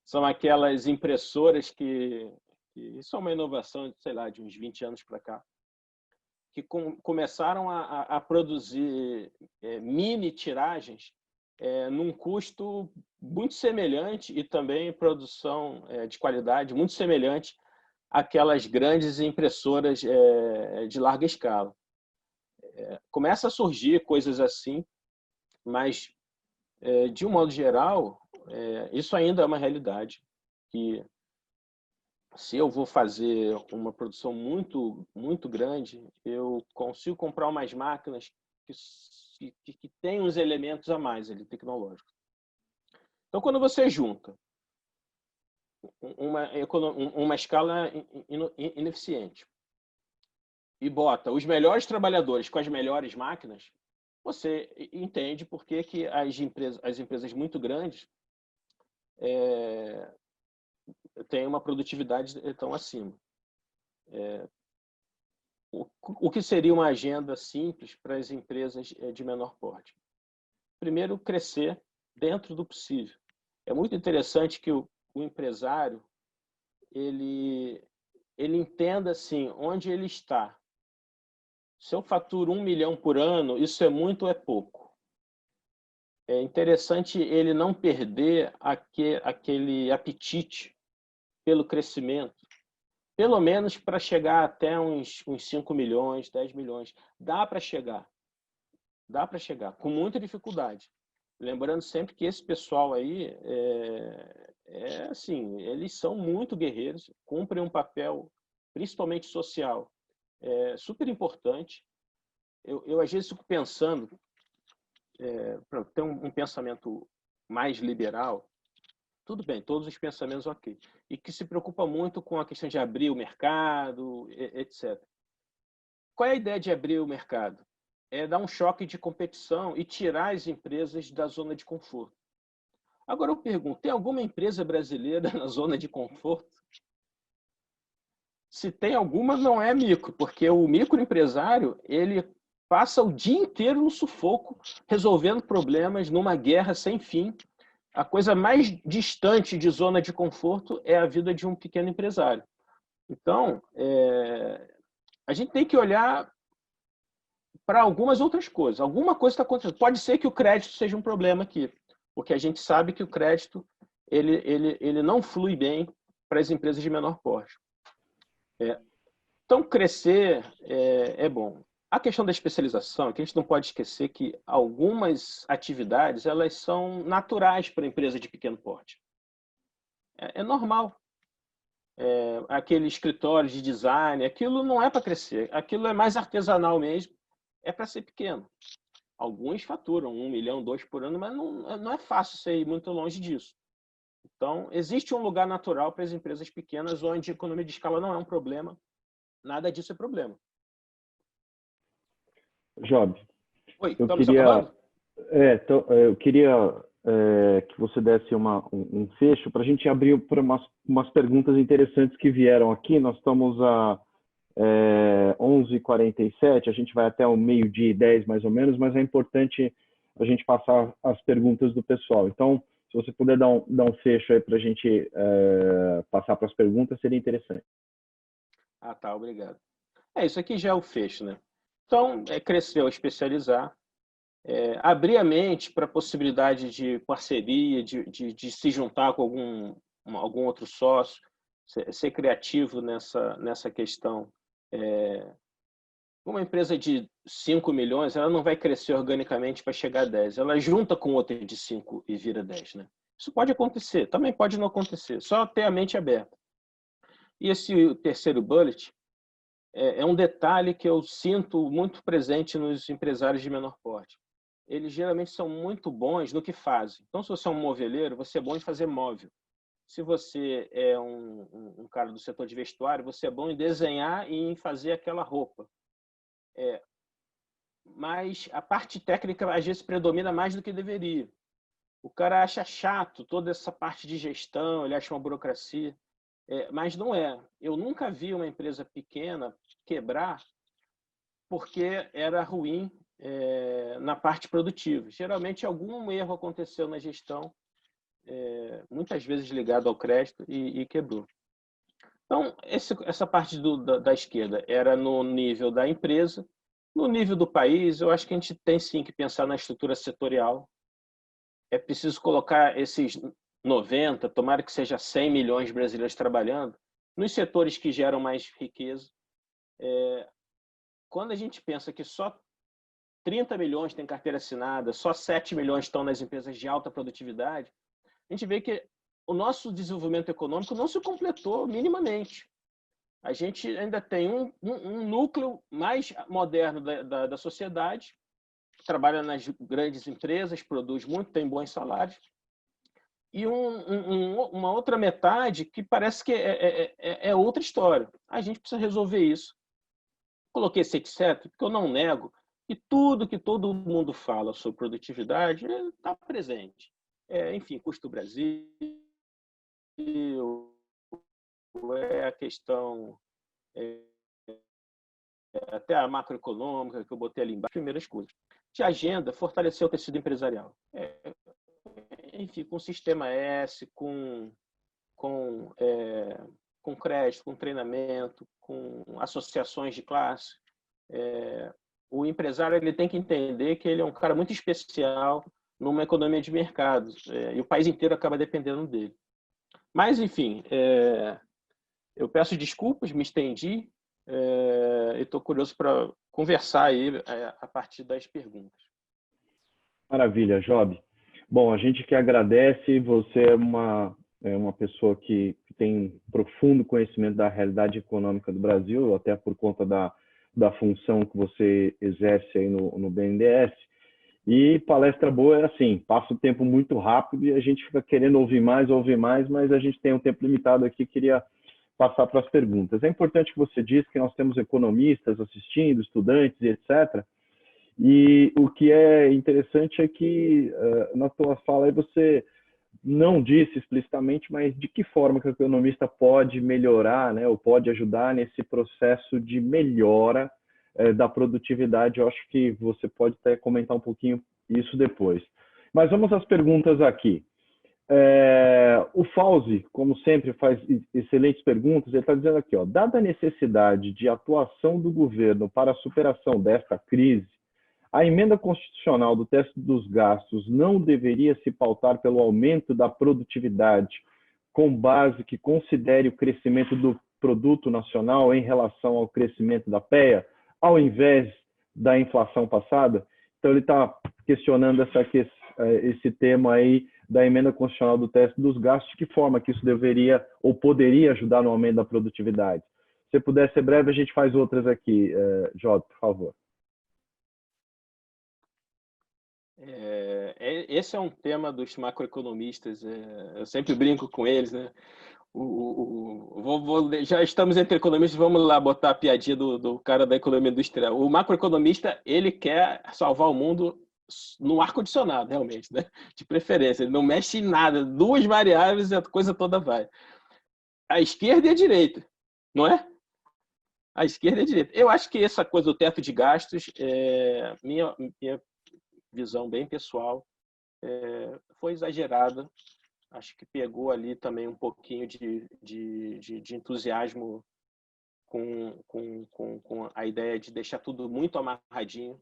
são aquelas impressoras que são uma inovação, sei lá, de uns 20 anos para cá, que começaram a produzir mini tiragens num custo muito semelhante e também produção de qualidade muito semelhante àquelas grandes impressoras de larga escala. Começa a surgir coisas assim, mas, de um modo geral, isso ainda é uma realidade, que se eu vou fazer uma produção muito, muito grande, eu consigo comprar umas máquinas que têm uns elementos a mais ali, tecnológicos. Então, quando você junta uma escala ineficiente e bota os melhores trabalhadores com as melhores máquinas, você entende por que as empresas muito grandes têm uma produtividade tão acima. O que seria uma agenda simples para as empresas de menor porte? Primeiro, crescer dentro do possível. É muito interessante que o empresário ele entenda assim, onde ele está. Se eu faturo 1 milhão por ano, isso é muito ou é pouco? É interessante ele não perder aquele apetite pelo crescimento, pelo menos para chegar até uns 5 milhões, 10 milhões. Dá para chegar, com muita dificuldade. Lembrando sempre que esse pessoal aí, assim, eles são muito guerreiros, cumprem um papel, principalmente social, super importante. Eu às vezes fico pensando, para ter um pensamento mais liberal, tudo bem, todos os pensamentos ok, e que se preocupa muito com a questão de abrir o mercado, etc. Qual é a ideia de abrir o mercado? É dar um choque de competição e tirar as empresas da zona de conforto. Agora eu pergunto, tem alguma empresa brasileira na zona de conforto? Se tem alguma, não é micro, porque o microempresário, ele passa o dia inteiro no sufoco, resolvendo problemas numa guerra sem fim. A coisa mais distante de zona de conforto é a vida de um pequeno empresário. Então, a gente tem que olhar para algumas outras coisas. Alguma coisa está acontecendo. Pode ser que o crédito seja um problema aqui, porque a gente sabe que o crédito ele não flui bem para as empresas de menor porte. Então, crescer é bom. A questão da especialização é que a gente não pode esquecer que algumas atividades elas são naturais para a empresa de pequeno porte. É normal. Aquele escritório de design, aquilo não é para crescer. Aquilo é mais artesanal mesmo. É para ser pequeno. Alguns faturam 1 milhão, 2 por ano, mas não é fácil você ir muito longe disso. Então, existe um lugar natural para as empresas pequenas onde a economia de escala não é um problema. Nada disso é problema. Job, Oi, eu estamos queria, acabando? eu queria que você desse um fecho para a gente abrir para umas perguntas interessantes que vieram aqui. Nós estamos a 11h47, a gente vai até o 12h10 mais ou menos, mas é importante a gente passar as perguntas do pessoal. Então, se você puder dar um fecho aí para a gente passar para as perguntas, seria interessante. Ah, tá, obrigado. Isso aqui já é o fecho, né? Então, crescer ou especializar, abrir a mente para a possibilidade de parceria, de se juntar com algum outro sócio, ser criativo nessa questão. Uma empresa de 5 milhões, ela não vai crescer organicamente para chegar a 10. Ela junta com outra de 5 e vira 10, né? Isso pode acontecer, também pode não acontecer, só ter a mente aberta. E esse terceiro bullet é um detalhe que eu sinto muito presente nos empresários de menor porte. Eles geralmente são muito bons no que fazem. Então, se você é um moveleiro, você é bom em fazer móvel. Se você é um cara do setor de vestuário, você é bom em desenhar e em fazer aquela roupa. Mas a parte técnica, às vezes, predomina mais do que deveria. O cara acha chato toda essa parte de gestão, ele acha uma burocracia. Mas não é. Eu nunca vi uma empresa pequena quebrar porque era ruim na parte produtiva. Geralmente, algum erro aconteceu na gestão, muitas vezes ligado ao crédito, e quebrou. Então, essa parte da esquerda era no nível da empresa. No nível do país, eu acho que a gente tem sim que pensar na estrutura setorial. É preciso colocar esses 90, tomara que seja 100 milhões de brasileiros trabalhando, nos setores que geram mais riqueza. Quando a gente pensa que só 30 milhões têm carteira assinada, só 7 milhões estão nas empresas de alta produtividade, a gente vê que o nosso desenvolvimento econômico não se completou minimamente. A gente ainda tem um núcleo mais moderno da sociedade, que trabalha nas grandes empresas, produz muito, tem bons salários, e uma outra metade que parece que é outra história. A gente precisa resolver isso. Coloquei esse etc, porque eu não nego que tudo que todo mundo fala sobre produtividade está presente. Enfim, custo do Brasil, a questão até a macroeconômica, que eu botei ali embaixo, primeiras coisas. De agenda, fortalecer o tecido empresarial. Enfim, com o Sistema S, com com crédito, com treinamento, com associações de classe. O empresário ele tem que entender que ele é um cara muito especial numa economia de mercado, e o país inteiro acaba dependendo dele. Mas, enfim, eu peço desculpas, me estendi, e estou curioso para conversar aí a partir das perguntas. Maravilha, Job. Bom, a gente que agradece, você é uma pessoa que tem um profundo conhecimento da realidade econômica do Brasil, até por conta da função que você exerce aí no BNDES. E palestra boa é assim, passa o tempo muito rápido e a gente fica querendo ouvir mais, mas a gente tem um tempo limitado aqui, queria passar para as perguntas. É importante que você diz que nós temos economistas assistindo, estudantes e etc. E o que é interessante é que na tua fala aí você não disse explicitamente, mas de que forma que o economista pode melhorar, né, ou pode ajudar nesse processo de melhora da produtividade. Eu acho que você pode até comentar um pouquinho isso depois. Mas vamos às perguntas aqui. O Fauzi, como sempre, faz excelentes perguntas. Ele está dizendo aqui, ó, dada a necessidade de atuação do governo para a superação desta crise, a emenda constitucional do teto dos gastos não deveria se pautar pelo aumento da produtividade com base que considere o crescimento do produto nacional em relação ao crescimento da PEA, ao invés da inflação passada? Então, ele está questionando esse tema aí da emenda constitucional do teto dos gastos, de que forma que isso deveria ou poderia ajudar no aumento da produtividade. Se puder ser breve, a gente faz outras aqui. Jota, por favor. Esse é um tema dos macroeconomistas. Eu sempre brinco com eles, né? Já estamos entre economistas, vamos lá botar a piadinha do cara da economia industrial. O macroeconomista, ele quer salvar o mundo no ar-condicionado, realmente, né? De preferência. Ele não mexe em nada. 2 variáveis e a coisa toda vai. A esquerda e a direita, não é? A esquerda e a direita. Eu acho que essa coisa do teto de gastos, minha visão bem pessoal, foi exagerada. Acho que pegou ali também um pouquinho de entusiasmo com a ideia de deixar tudo muito amarradinho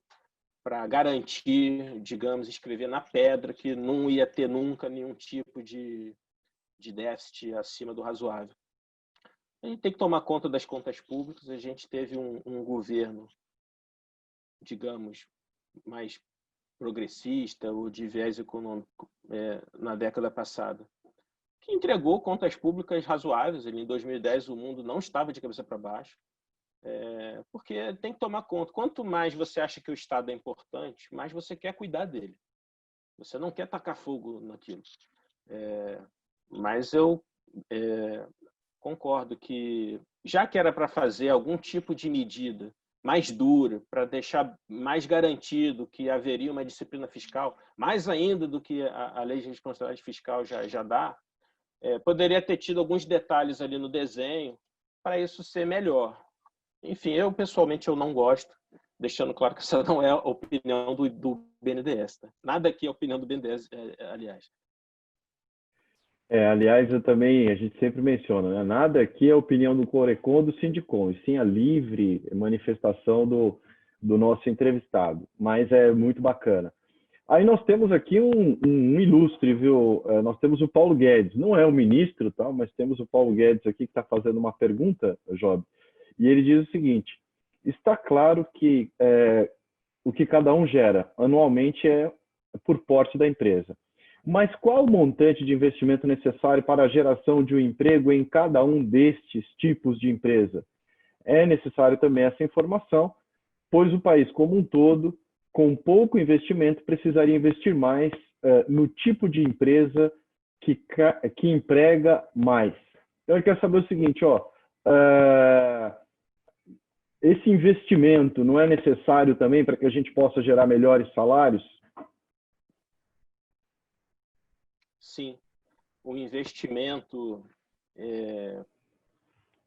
para garantir, digamos, escrever na pedra que não ia ter nunca nenhum tipo de déficit acima do razoável. A gente tem que tomar conta das contas públicas. A gente teve um governo, digamos, mais progressista ou de viés econômico na década passada, que entregou contas públicas razoáveis. Em 2010 o mundo não estava de cabeça para baixo, porque tem que tomar conta. Quanto mais você acha que o Estado é importante, mais você quer cuidar dele. Você não quer tacar fogo naquilo. Mas eu concordo que, já que era para fazer algum tipo de medida mais dura, para deixar mais garantido que haveria uma disciplina fiscal, mais ainda do que a lei de responsabilidade fiscal já dá, poderia ter tido alguns detalhes ali no desenho para isso ser melhor. Enfim, eu pessoalmente eu não gosto, deixando claro que essa não é a opinião do BNDES. Tá? Nada aqui é a opinião do BNDES, aliás. Aliás, a gente sempre menciona, né? Nada aqui é a opinião do Corecon ou do Sindicom, e sim a livre manifestação do nosso entrevistado, mas é muito bacana. Aí nós temos aqui um ilustre, viu? Nós temos o Paulo Guedes, não é o ministro, tá? Mas temos o Paulo Guedes aqui que está fazendo uma pergunta, Job, e ele diz o seguinte: está claro que o que cada um gera anualmente é por porte da empresa. Mas qual o montante de investimento necessário para a geração de um emprego em cada um destes tipos de empresa? É necessário também essa informação, pois o país como um todo, com pouco investimento, precisaria investir mais no tipo de empresa que emprega mais. Então, eu quero saber o seguinte, esse investimento não é necessário também para que a gente possa gerar melhores salários? Sim, o investimento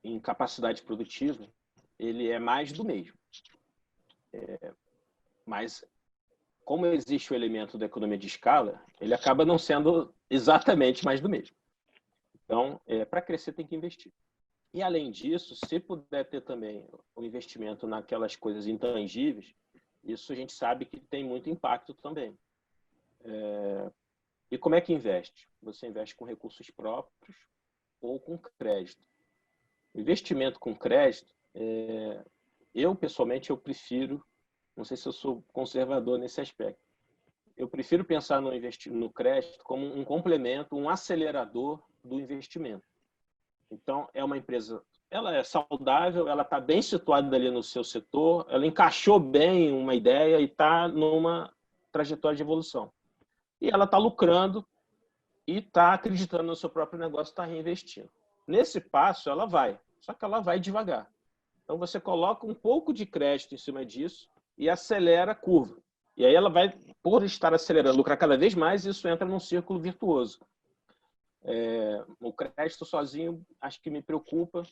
em capacidade produtiva, ele é mais do mesmo. Mas, como existe o elemento da economia de escala, ele acaba não sendo exatamente mais do mesmo. Então, para crescer tem que investir. E, além disso, se puder ter também o investimento naquelas coisas intangíveis, isso a gente sabe que tem muito impacto também. E como é que investe? Você investe com recursos próprios ou com crédito. O investimento com crédito, eu, pessoalmente, eu prefiro, não sei se eu sou conservador nesse aspecto, eu prefiro pensar no crédito como um complemento, um acelerador do investimento. Então, é uma empresa, ela é saudável, ela está bem situada ali no seu setor, ela encaixou bem uma ideia e está numa trajetória de evolução. E ela está lucrando e está acreditando no seu próprio negócio, está reinvestindo. Nesse passo, ela vai, só que ela vai devagar. Então, você coloca um pouco de crédito em cima disso e acelera a curva. E aí ela vai, por estar acelerando, lucrar cada vez mais, isso entra num círculo virtuoso. O crédito sozinho, acho que me preocupa,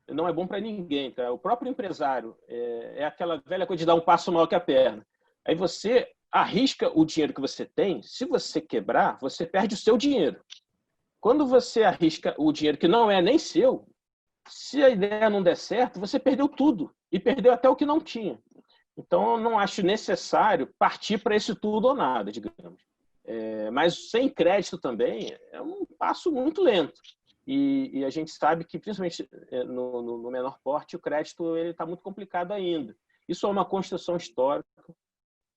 não é bom para ninguém. Tá? O próprio empresário é aquela velha coisa de dar um passo maior que a perna. Aí você arrisca o dinheiro que você tem, se você quebrar, você perde o seu dinheiro. Quando você arrisca o dinheiro que não é nem seu, se a ideia não der certo, você perdeu tudo e perdeu até o que não tinha. Então, eu não acho necessário partir para esse tudo ou nada, digamos. Mas sem crédito também é um passo muito lento. E a gente sabe que, principalmente no menor porte, o crédito está muito complicado ainda. Isso é uma construção histórica.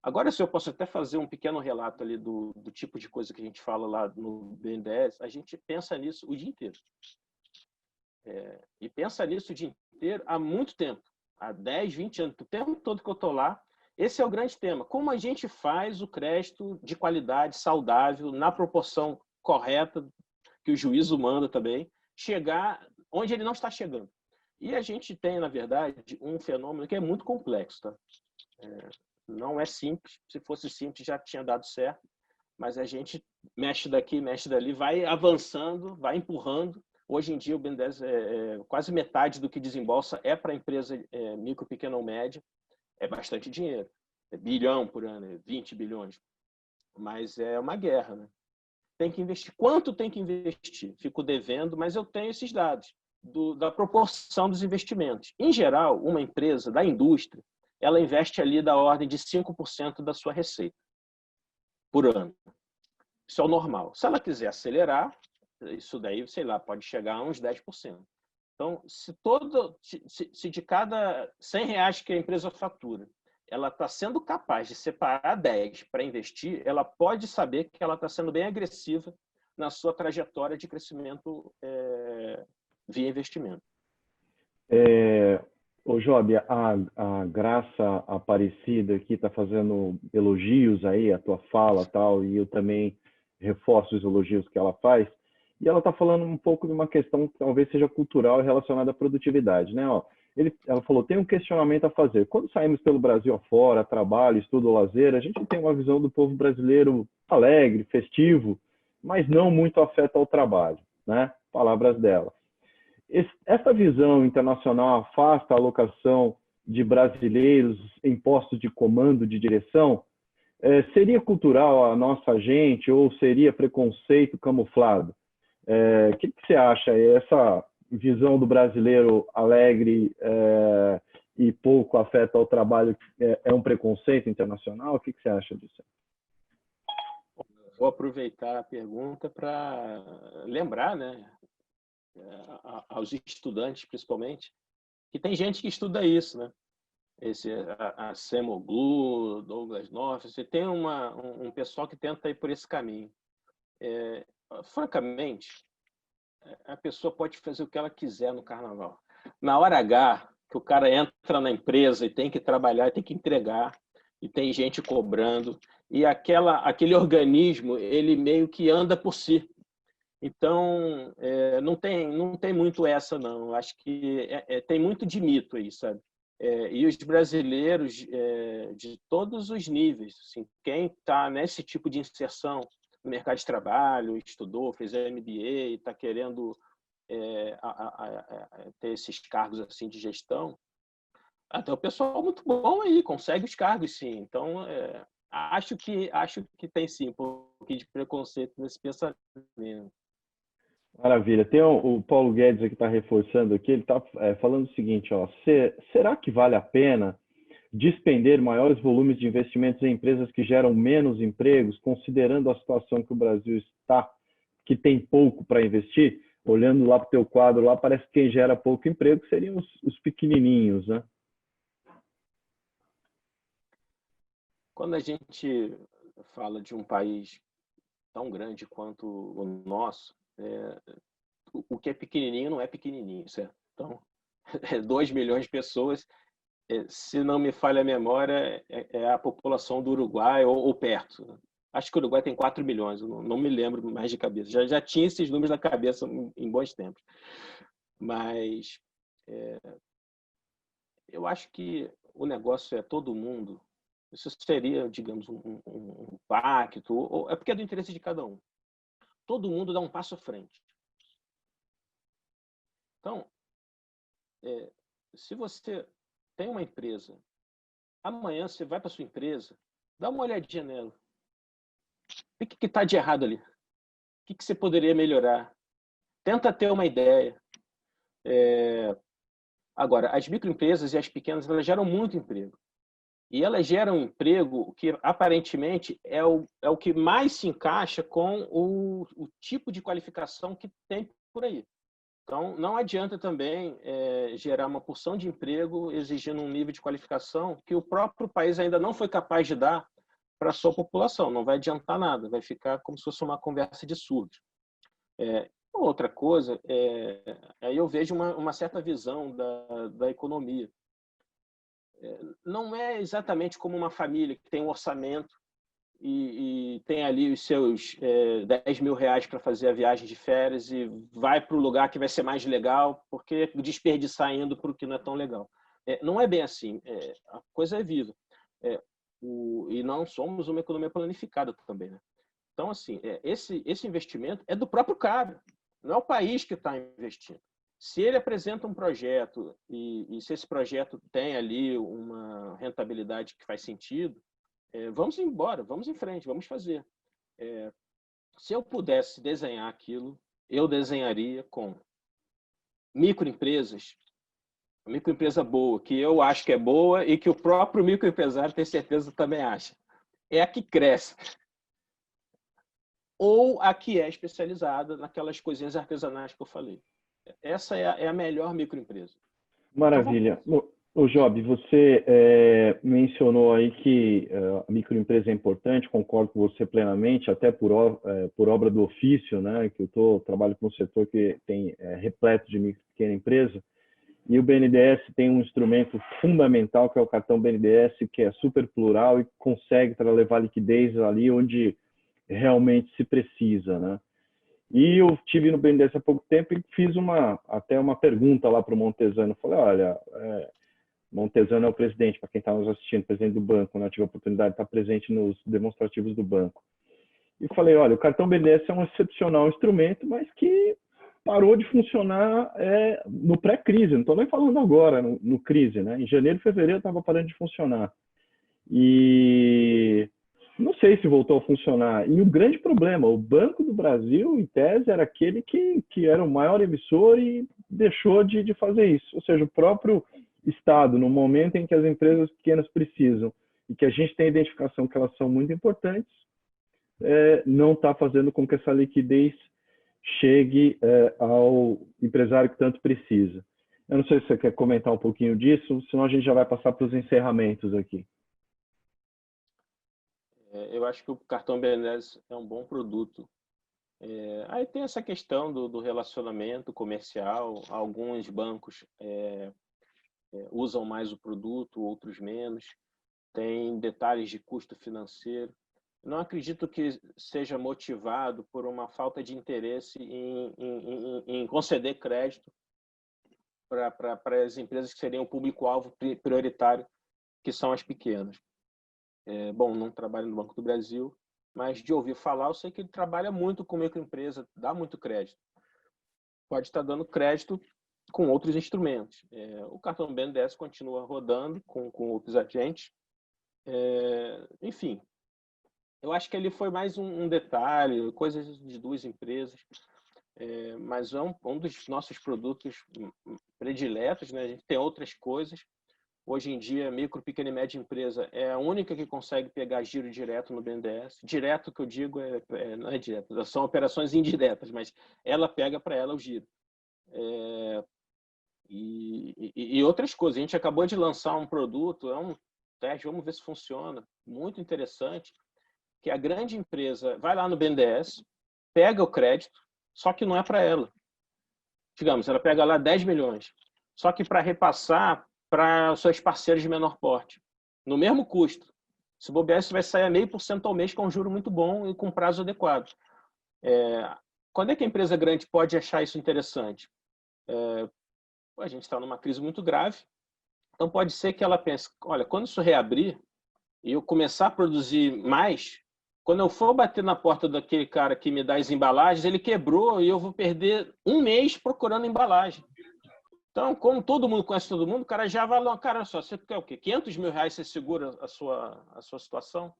Agora, se eu posso até fazer um pequeno relato ali do tipo de coisa que a gente fala lá no BNDES, a gente pensa nisso o dia inteiro. E pensa nisso o dia inteiro há muito tempo. Há 10, 20 anos, o tempo todo que eu estou lá, esse é o grande tema. Como a gente faz o crédito de qualidade, saudável, na proporção correta, que o juízo manda também, chegar onde ele não está chegando. E a gente tem, na verdade, um fenômeno que é muito complexo. Tá? Não é simples. Se fosse simples, já tinha dado certo. Mas a gente mexe daqui, mexe dali, vai avançando, vai empurrando. Hoje em dia, o BNDES quase metade do que desembolsa é para a empresa micro, pequena ou média. É bastante dinheiro. É bilhão por ano, 20 bilhões. Mas é uma guerra, né? Tem que investir. Quanto tem que investir? Fico devendo, mas eu tenho esses dados da proporção dos investimentos. Em geral, uma empresa da indústria, ela investe ali da ordem de 5% da sua receita por ano. Isso é o normal. Se ela quiser acelerar, isso daí, sei lá, pode chegar a uns 10%. Então, se de cada R$ 100 que a empresa fatura, ela está sendo capaz de separar 10 para investir, ela pode saber que ela está sendo bem agressiva na sua trajetória de crescimento via investimento. Ô, Job, a Graça Aparecida aqui está fazendo elogios aí à tua fala e tal, e eu também reforço os elogios que ela faz. E ela está falando um pouco de uma questão que talvez seja cultural e relacionada à produtividade, né? Ela falou, tem um questionamento a fazer. Quando saímos pelo Brasil afora, trabalho, estudo, lazer, a gente tem uma visão do povo brasileiro alegre, festivo, mas não muito afeto ao trabalho, né? Palavras dela. Essa visão internacional afasta a alocação de brasileiros em postos de comando, de direção? Seria cultural a nossa gente ou seria preconceito camuflado? O que você acha? Essa visão do brasileiro alegre e pouco afeta ao trabalho é um preconceito internacional? O que você acha disso? Vou aproveitar a pergunta para lembrar, né, aos estudantes, principalmente, que tem gente que estuda isso, né? A Semoglu, Douglas North, você tem um pessoal que tenta ir por esse caminho. Francamente, a pessoa pode fazer o que ela quiser no carnaval. Na hora H, que o cara entra na empresa e tem que trabalhar, tem que entregar, e tem gente cobrando, e aquele organismo, ele meio que anda por si. Então, não tem muito essa, não. Acho que tem muito de mito aí, sabe? E os brasileiros de todos os níveis, assim, quem está nesse tipo de inserção no mercado de trabalho, estudou, fez MBA, está querendo ter esses cargos assim de gestão, até o pessoal muito bom aí, consegue os cargos, sim. Então, acho que tem, sim, um pouquinho de preconceito nesse pensamento. Maravilha. Tem o Paulo Guedes aqui está reforçando aqui, ele está falando o seguinte, ó, será que vale a pena despender maiores volumes de investimentos em empresas que geram menos empregos, considerando a situação que o Brasil está, que tem pouco para investir? Olhando lá para o teu quadro, lá parece que quem gera pouco emprego seriam os pequenininhos, né? Quando a gente fala de um país tão grande quanto o nosso, o que é pequenininho não é pequenininho, certo? Então, 2 milhões de pessoas, se não me falha a memória, é a população do Uruguai ou perto. Acho que o Uruguai tem 4 milhões, eu não me lembro mais de cabeça. Já tinha esses números na cabeça em bons tempos. Mas eu acho que o negócio é todo mundo. Isso seria, digamos, um pacto, ou é porque é do interesse de cada um. Todo mundo dá um passo à frente. Então, se você tem uma empresa, amanhã você vai para sua empresa, dá uma olhadinha nela. O que está de errado ali? O que você poderia melhorar? Tenta ter uma ideia. Agora, as microempresas e as pequenas, elas geram muito emprego. E elas geram emprego que, aparentemente, é o que mais se encaixa com o tipo de qualificação que tem por aí. Então, não adianta também gerar uma porção de emprego exigindo um nível de qualificação que o próprio país ainda não foi capaz de dar para a sua população. Não vai adiantar nada, vai ficar como se fosse uma conversa de surdos. Outra coisa, aí eu vejo uma certa visão da economia. Não é exatamente como uma família que tem um orçamento e tem ali os seus 10 mil reais para fazer a viagem de férias e vai para o lugar que vai ser mais legal, porque desperdiçar indo para o que não é tão legal. Não é bem assim. A coisa é viva. E não somos uma economia planificada também, né? Então, assim, esse investimento é do próprio cara, não é o país que está investindo. Se ele apresenta um projeto e se esse projeto tem ali uma rentabilidade que faz sentido, vamos embora, vamos em frente, vamos fazer. Se eu pudesse desenhar aquilo, eu desenharia com microempresas, microempresa boa, que eu acho que é boa e que o próprio microempresário tem certeza também acha. É a que cresce. Ou a que é especializada naquelas coisinhas artesanais que eu falei. Essa é a melhor microempresa. Então, Maravilha. O Job, você mencionou aí que a microempresa é importante, concordo com você plenamente, até por obra do ofício, né? Que trabalho com um setor que tem repleto de micro e pequena empresa, e o BNDES tem um instrumento fundamental que é o cartão BNDES, que é super plural e consegue levar liquidez ali onde realmente se precisa, né? E eu tive no BNDES há pouco tempo e fiz até uma pergunta lá para o Montesano. Falei, olha, Montesano é o presidente, para quem está nos assistindo, presidente do banco, né? Eu tive a oportunidade de estar presente nos demonstrativos do banco. E falei, olha, o cartão BNDES é um excepcional instrumento, mas que parou de funcionar no pré-crise. Não estou nem falando agora, no crise, né? Em janeiro, fevereiro estava parando de funcionar. E não sei se voltou a funcionar. E o grande problema, o Banco do Brasil, em tese, era aquele que era o maior emissor e deixou de fazer isso. Ou seja, o próprio Estado, no momento em que as empresas pequenas precisam e que a gente tem a identificação que elas são muito importantes, não está fazendo com que essa liquidez chegue ao empresário que tanto precisa. Eu não sei se você quer comentar um pouquinho disso, senão a gente já vai passar para os encerramentos aqui. eu acho que o cartão BNDES é um bom produto. Aí tem essa questão do relacionamento comercial. Alguns bancos usam mais o produto, outros menos. Tem detalhes de custo financeiro. Não acredito que seja motivado por uma falta de interesse em conceder crédito para as empresas que seriam o público-alvo prioritário, que são as pequenas. Bom, não trabalho no Banco do Brasil, mas de ouvir falar, eu sei que ele trabalha muito com microempresa, dá muito crédito. Pode estar dando crédito com outros instrumentos. O cartão BNDES continua rodando com outros agentes. Enfim, eu acho que ele foi mais um detalhe, coisas de duas empresas. mas é um dos nossos produtos prediletos, né? A gente tem outras coisas. Hoje em dia, micro, pequena e média empresa é a única que consegue pegar giro direto no BNDES. Direto, que eu digo, não é direto, são operações indiretas, mas ela pega para ela o giro. E outras coisas. A gente acabou de lançar um produto, é um teste, vamos ver se funciona, muito interessante, que a grande empresa vai lá no BNDES, pega o crédito, só que não é para ela. Digamos, ela pega lá 10 milhões, só que para repassar para os seus parceiros de menor porte, no mesmo custo. Se bobear, isso vai sair a 0,5% ao mês, com um juro muito bom e com prazo adequado. Quando é que a empresa grande pode achar isso interessante? A gente está numa crise muito grave, então pode ser que ela pense, olha, quando isso reabrir e eu começar a produzir mais, quando eu for bater na porta daquele cara que me dá as embalagens, ele quebrou e eu vou perder um mês procurando embalagem. Então, como todo mundo conhece todo mundo, o cara já vai lá, cara, só, você quer o quê? 500 mil reais você segura a sua situação?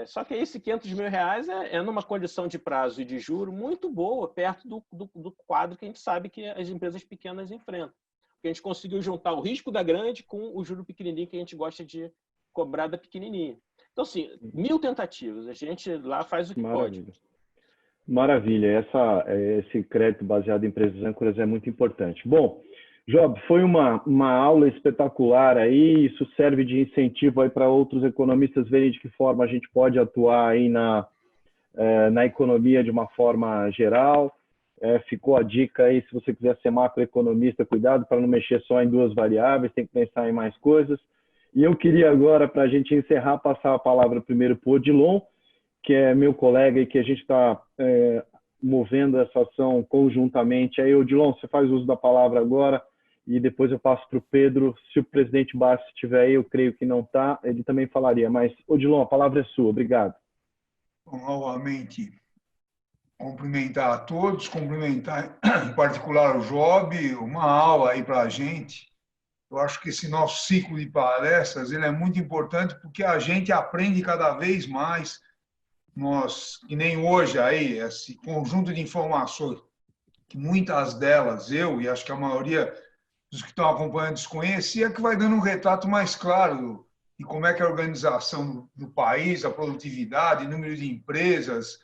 Só que esse 500 mil reais é numa condição de prazo e de juro muito boa, perto do quadro que a gente sabe que as empresas pequenas enfrentam. Porque a gente conseguiu juntar o risco da grande com o juro pequenininho que a gente gosta de cobrar da pequenininha. Então, assim, 1000 tentativas. A gente lá faz o que Maravilha. pode. Maravilha. Esse crédito baseado em empresas âncoras é muito importante. Bom, Job, foi uma aula espetacular aí. Isso serve de incentivo aí para outros economistas verem de que forma a gente pode atuar aí na economia de uma forma geral. Ficou a dica aí, se você quiser ser macroeconomista, cuidado para não mexer só em duas variáveis, tem que pensar em mais coisas. E eu queria agora, para a gente encerrar, passar a palavra primeiro para o Odilon, que é meu colega e que a gente está movendo essa ação conjuntamente. Aí, Odilon, você faz uso da palavra agora e depois eu passo para o Pedro. Se o presidente Barsi estiver aí, eu creio que não está, ele também falaria. Mas, Odilon, a palavra é sua. Obrigado. Bom, novamente, cumprimentar a todos, cumprimentar em particular o Job, uma aula aí para a gente. Eu acho que esse nosso ciclo de palestras ele é muito importante porque a gente aprende cada vez mais. Nós, que nem hoje aí, esse conjunto de informações, que muitas delas eu e acho que a maioria dos que estão acompanhando desconhecia, que vai dando um retrato mais claro de como é que é a organização do país, a produtividade, número de empresas,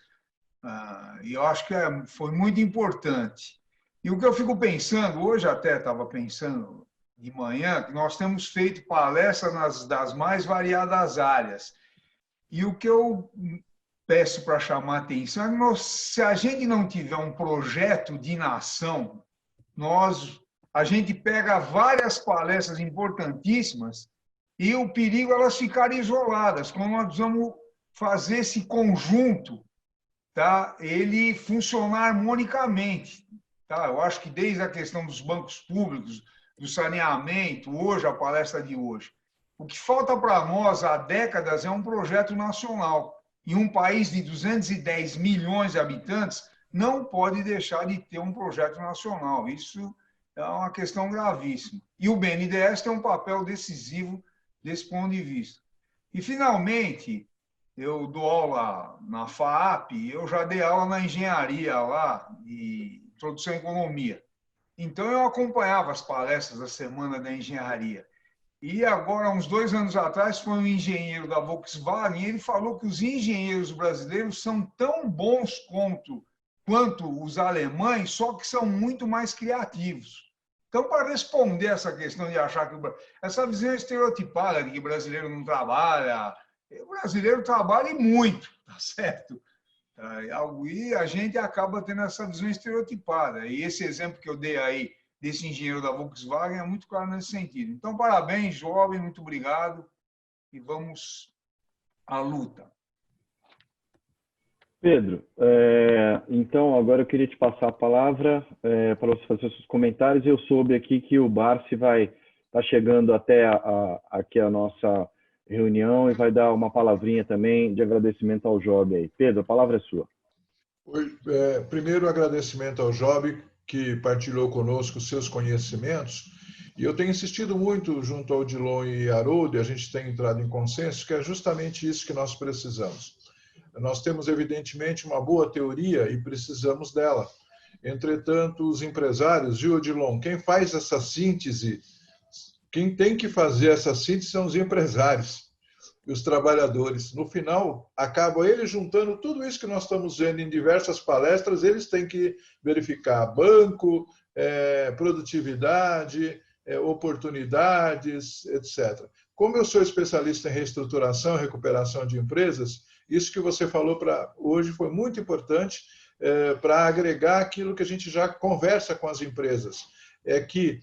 e eu acho que foi muito importante. E o que eu fico pensando, hoje até estava pensando de manhã, que nós temos feito palestras das mais variadas áreas. E o que eu peço para chamar a atenção é que se a gente não tiver um projeto de nação, a gente pega várias palestras importantíssimas e o perigo é elas ficarem isoladas. Quando nós vamos fazer esse conjunto, tá, ele funcionar harmonicamente. Tá? Eu acho que desde a questão dos bancos públicos, do saneamento, hoje, a palestra de hoje. O que falta para nós há décadas é um projeto nacional. E um país de 210 milhões de habitantes não pode deixar de ter um projeto nacional. Isso é uma questão gravíssima. E o BNDES tem um papel decisivo desse ponto de vista. E, finalmente, eu dou aula na FAAP, eu já dei aula na engenharia lá, de introdução à economia. Então, eu acompanhava as palestras da Semana da Engenharia. E agora, uns 2 anos atrás, foi um engenheiro da Volkswagen e ele falou que os engenheiros brasileiros são tão bons quanto os alemães, só que são muito mais criativos. Então, para responder essa questão de achar que essa visão estereotipada de que o brasileiro não trabalha, o brasileiro trabalha e muito, tá certo? E a gente acaba tendo essa visão estereotipada. E esse exemplo que eu dei aí, desse engenheiro da Volkswagen, é muito claro nesse sentido. Então, parabéns, jovem, muito obrigado. E vamos à luta. Pedro, então agora eu queria te passar a palavra para você fazer os seus comentários. Eu soube aqui que o Barsi vai estar chegando até aqui a nossa reunião e vai dar uma palavrinha também de agradecimento ao Job aí. Pedro, a palavra é sua. Primeiro, agradecimento ao Job, que partilhou conosco os seus conhecimentos. E eu tenho insistido muito junto ao Odilon e Haroldo, e a gente tem entrado em consenso, que é justamente isso que nós precisamos. Nós temos, evidentemente, uma boa teoria e precisamos dela. Entretanto, os empresários, viu, Odilon, quem faz essa síntese, quem tem que fazer essa síntese são os empresários e os trabalhadores. No final, acabam eles juntando tudo isso que nós estamos vendo em diversas palestras, eles têm que verificar banco, produtividade, oportunidades, etc. Como eu sou especialista em reestruturação e recuperação de empresas, isso que você falou para hoje foi muito importante para agregar aquilo que a gente já conversa com as empresas. É que,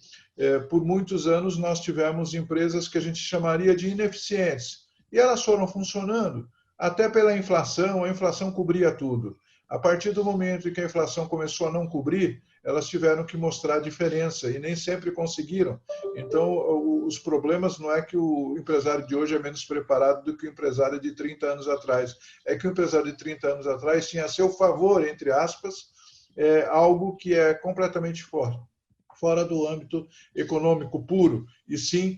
por muitos anos, nós tivemos empresas que a gente chamaria de ineficientes. E elas foram funcionando, até pela inflação, a inflação cobria tudo. A partir do momento em que a inflação começou a não cobrir, elas tiveram que mostrar a diferença e nem sempre conseguiram. Então, os problemas não é que o empresário de hoje é menos preparado do que o empresário de 30 anos atrás. É que o empresário de 30 anos atrás tinha a seu favor, entre aspas, algo que é completamente fora do âmbito econômico puro, e sim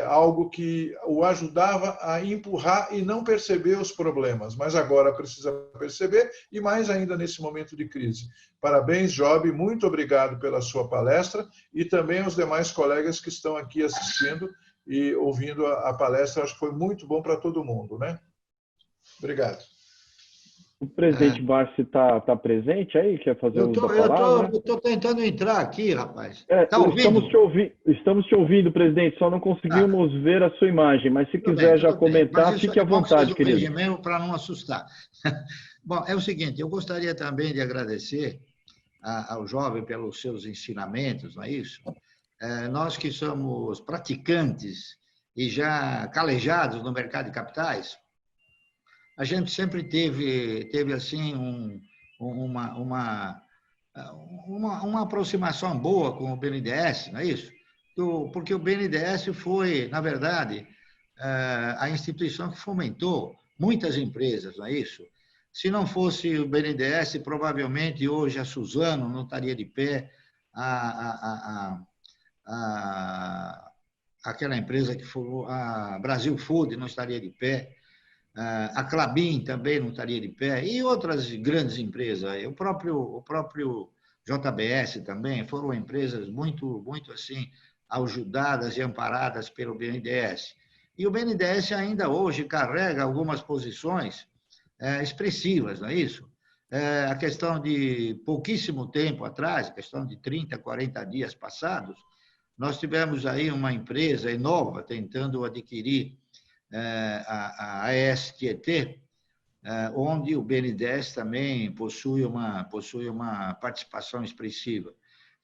algo que o ajudava a empurrar e não perceber os problemas, mas agora precisa perceber, e mais ainda nesse momento de crise. Parabéns, Job, muito obrigado pela sua palestra, e também aos demais colegas que estão aqui assistindo e ouvindo a palestra, acho que foi muito bom para todo mundo, né? Obrigado. O presidente Barsi está presente aí? Quer fazer uso da palavra? Eu estou tentando entrar aqui, rapaz. Tá ouvindo? Estamos te ouvindo, presidente, só não conseguimos ver a sua imagem, mas se quiser já comentar, fique à vontade, querido. Para não assustar. Bom, é o seguinte, eu gostaria também de agradecer ao jovem pelos seus ensinamentos, não é isso? Nós que somos praticantes e já calejados no mercado de capitais, a gente sempre teve assim uma aproximação boa com o BNDES, não é isso? Porque o BNDES foi, na verdade, a instituição que fomentou muitas empresas, não é isso? Se não fosse o BNDES, provavelmente hoje a Suzano não estaria de pé, aquela empresa que foi a Brasil Food não estaria de pé, a Klabin também não estaria de pé, e outras grandes empresas. O próprio JBS também foram empresas muito assim ajudadas e amparadas pelo BNDES. E o BNDES ainda hoje carrega algumas posições expressivas, não é isso? A questão de pouquíssimo tempo atrás, a questão de 30, 40 dias passados, nós tivemos aí uma empresa, Enova, tentando adquirir a AES-Tietê, onde o BNDES também possui uma participação expressiva.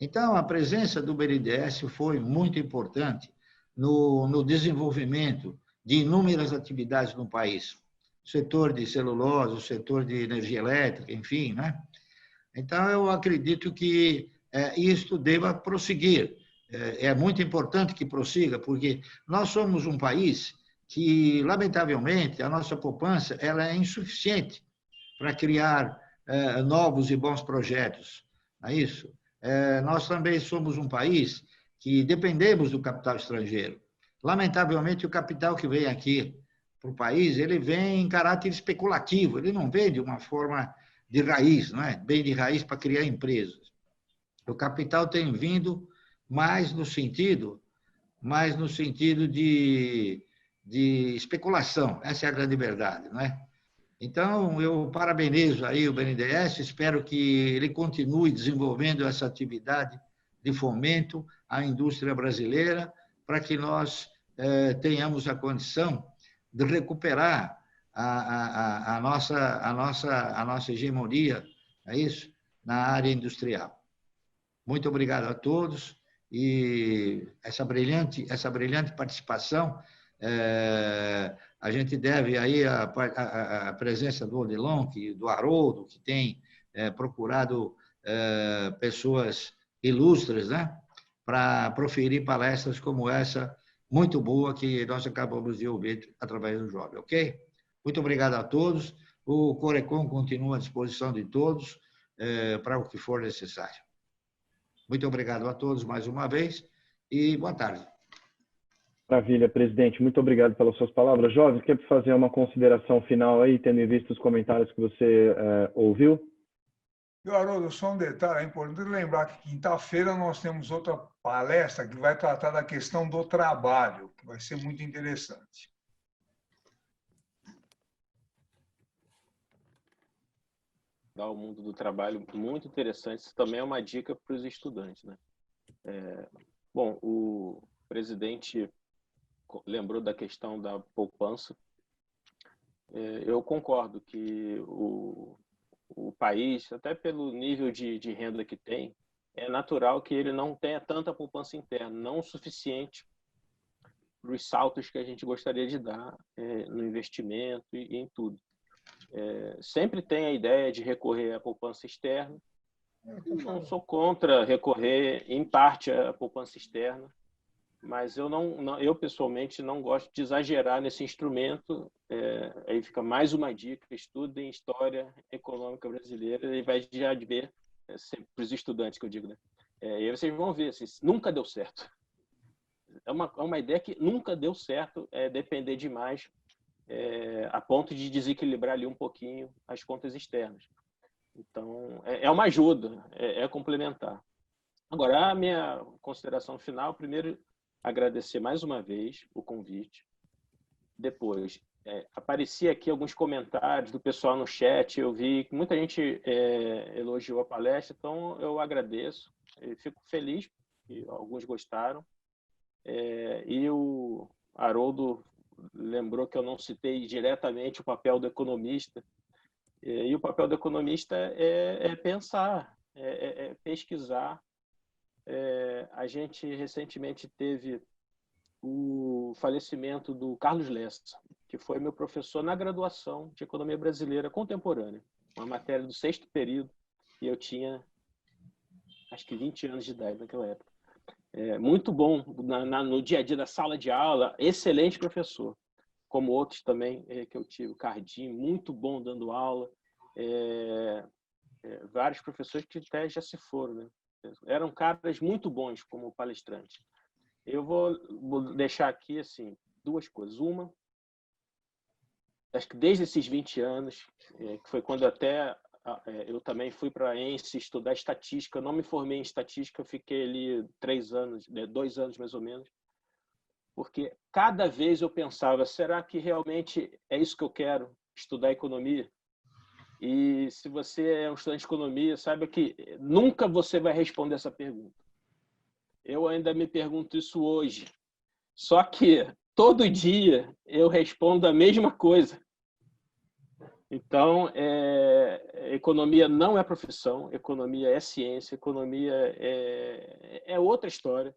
Então, a presença do BNDES foi muito importante no desenvolvimento de inúmeras atividades no país. O setor de celulose, o setor de energia elétrica, enfim, né? Então, eu acredito que isto deva prosseguir. É muito importante que prossiga, porque nós somos um país que, lamentavelmente, a nossa poupança ela é insuficiente para criar novos e bons projetos. Não é isso? Nós também somos um país que dependemos do capital estrangeiro. Lamentavelmente, o capital que vem aqui para o país, ele vem em caráter especulativo, ele não vem de uma forma de raiz, não é? Bem de raiz para criar empresas. O capital tem vindo mais no sentido de especulação, essa é a grande verdade, não é? Então, eu parabenizo aí o BNDES, espero que ele continue desenvolvendo essa atividade de fomento à indústria brasileira, para que nós tenhamos a condição de recuperar a nossa hegemonia, é isso? Na área industrial. Muito obrigado a todos e essa brilhante participação, a gente deve aí a presença do Odilon, do Haroldo, que tem procurado pessoas ilustres, né, para proferir palestras como essa, muito boa, que nós acabamos de ouvir através do Jovem, ok? Muito obrigado a todos. O Corecon continua à disposição de todos para o que for necessário. Muito obrigado a todos mais uma vez e boa tarde. Maravilha, presidente. Muito obrigado pelas suas palavras. Jovem, quer fazer uma consideração final aí, tendo em vista os comentários que você ouviu? Haroldo, só um detalhe, é importante lembrar que quinta-feira nós temos outra palestra que vai tratar da questão do trabalho, que vai ser muito interessante. O mundo do trabalho, muito interessante. Isso também é uma dica para os estudantes, né? Bom, o presidente lembrou da questão da poupança. Eu concordo que o país, até pelo nível de renda que tem, é natural que ele não tenha tanta poupança interna, não o suficiente para os saltos que a gente gostaria de dar no investimento e em tudo. Sempre tem a ideia de recorrer à poupança externa. Não sou contra recorrer, em parte, à poupança externa, mas eu pessoalmente não gosto de exagerar nesse instrumento. Aí fica mais uma dica: estudem história econômica brasileira e vai já ver, para os estudantes que eu digo, né? E aí vocês vão ver, assim, nunca deu certo. É uma ideia que nunca deu certo, depender demais, a ponto de desequilibrar ali um pouquinho as contas externas. Então, é uma ajuda, é complementar. Agora, a minha consideração final, primeiro, agradecer mais uma vez o convite. Depois, aparecia aqui alguns comentários do pessoal no chat, eu vi que muita gente elogiou a palestra, então eu agradeço, eu fico feliz que alguns gostaram. E o Haroldo lembrou que eu não citei diretamente o papel do economista, e o papel do economista é pensar, pesquisar. A gente recentemente teve o falecimento do Carlos Lessa, que foi meu professor na graduação de Economia Brasileira Contemporânea, uma matéria do 6º período, e eu tinha, acho que 20 anos de idade naquela época. Muito bom no dia a dia da sala de aula, excelente professor, como outros também que eu tive, o Cardim, muito bom dando aula, vários professores que até já se foram, né? Eram caras muito bons como palestrantes. Eu vou deixar aqui assim 2 coisas. Uma, acho que desde esses 20 anos, que foi quando até eu também fui para a ENSE estudar estatística. Eu não me formei em estatística, eu fiquei ali 3 anos, 2 anos mais ou menos, porque cada vez eu pensava, será que realmente é isso que eu quero, estudar economia? E se você é um estudante de economia, saiba que nunca você vai responder essa pergunta. Eu ainda me pergunto isso hoje. Só que todo dia eu respondo a mesma coisa. Então, economia não é profissão, economia é ciência, economia é outra história.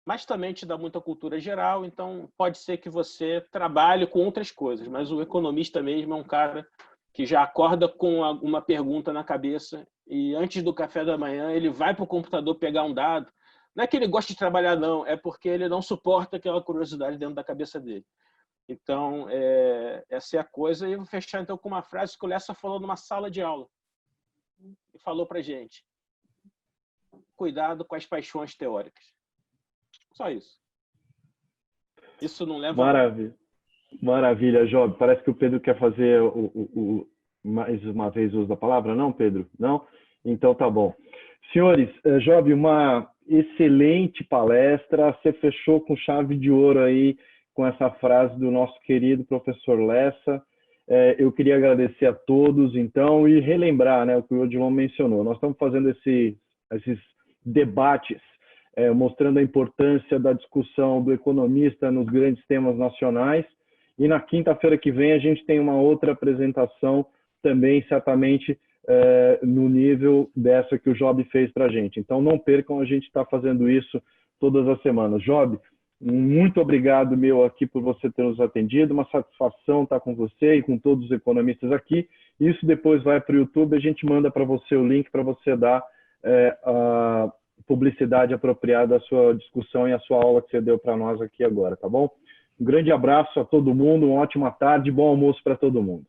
Mas também te dá muita cultura geral, então pode ser que você trabalhe com outras coisas, mas o economista mesmo é um cara que já acorda com uma pergunta na cabeça e antes do café da manhã ele vai para o computador pegar um dado. Não é que ele gosta de trabalhar, não, é porque ele não suporta aquela curiosidade dentro da cabeça dele. Então, essa é a coisa. E eu vou fechar então com uma frase que o Lessa falou numa sala de aula. E falou para a gente: cuidado com as paixões teóricas. Só isso. Isso não leva... Maravilha. Maravilha, Job. Parece que o Pedro quer fazer mais uma vez uso da palavra. Não, Pedro? Não? Então tá bom. Senhores, Job, uma excelente palestra. Você fechou com chave de ouro aí com essa frase do nosso querido professor Lessa. Eu queria agradecer a todos, então, e relembrar, né, o que o Odilon mencionou. Nós estamos fazendo esses debates, mostrando a importância da discussão do economista nos grandes temas nacionais. E na quinta-feira que vem a gente tem uma outra apresentação também, certamente, no nível dessa que o Job fez para a gente. Então, não percam, a gente está fazendo isso todas as semanas. Job, muito obrigado, meu, aqui por você ter nos atendido. Uma satisfação estar com você e com todos os economistas aqui. Isso depois vai para o YouTube, a gente manda para você o link para você dar a publicidade apropriada à sua discussão e à sua aula que você deu para nós aqui agora, tá bom? Um grande abraço a todo mundo, uma ótima tarde, bom almoço para todo mundo.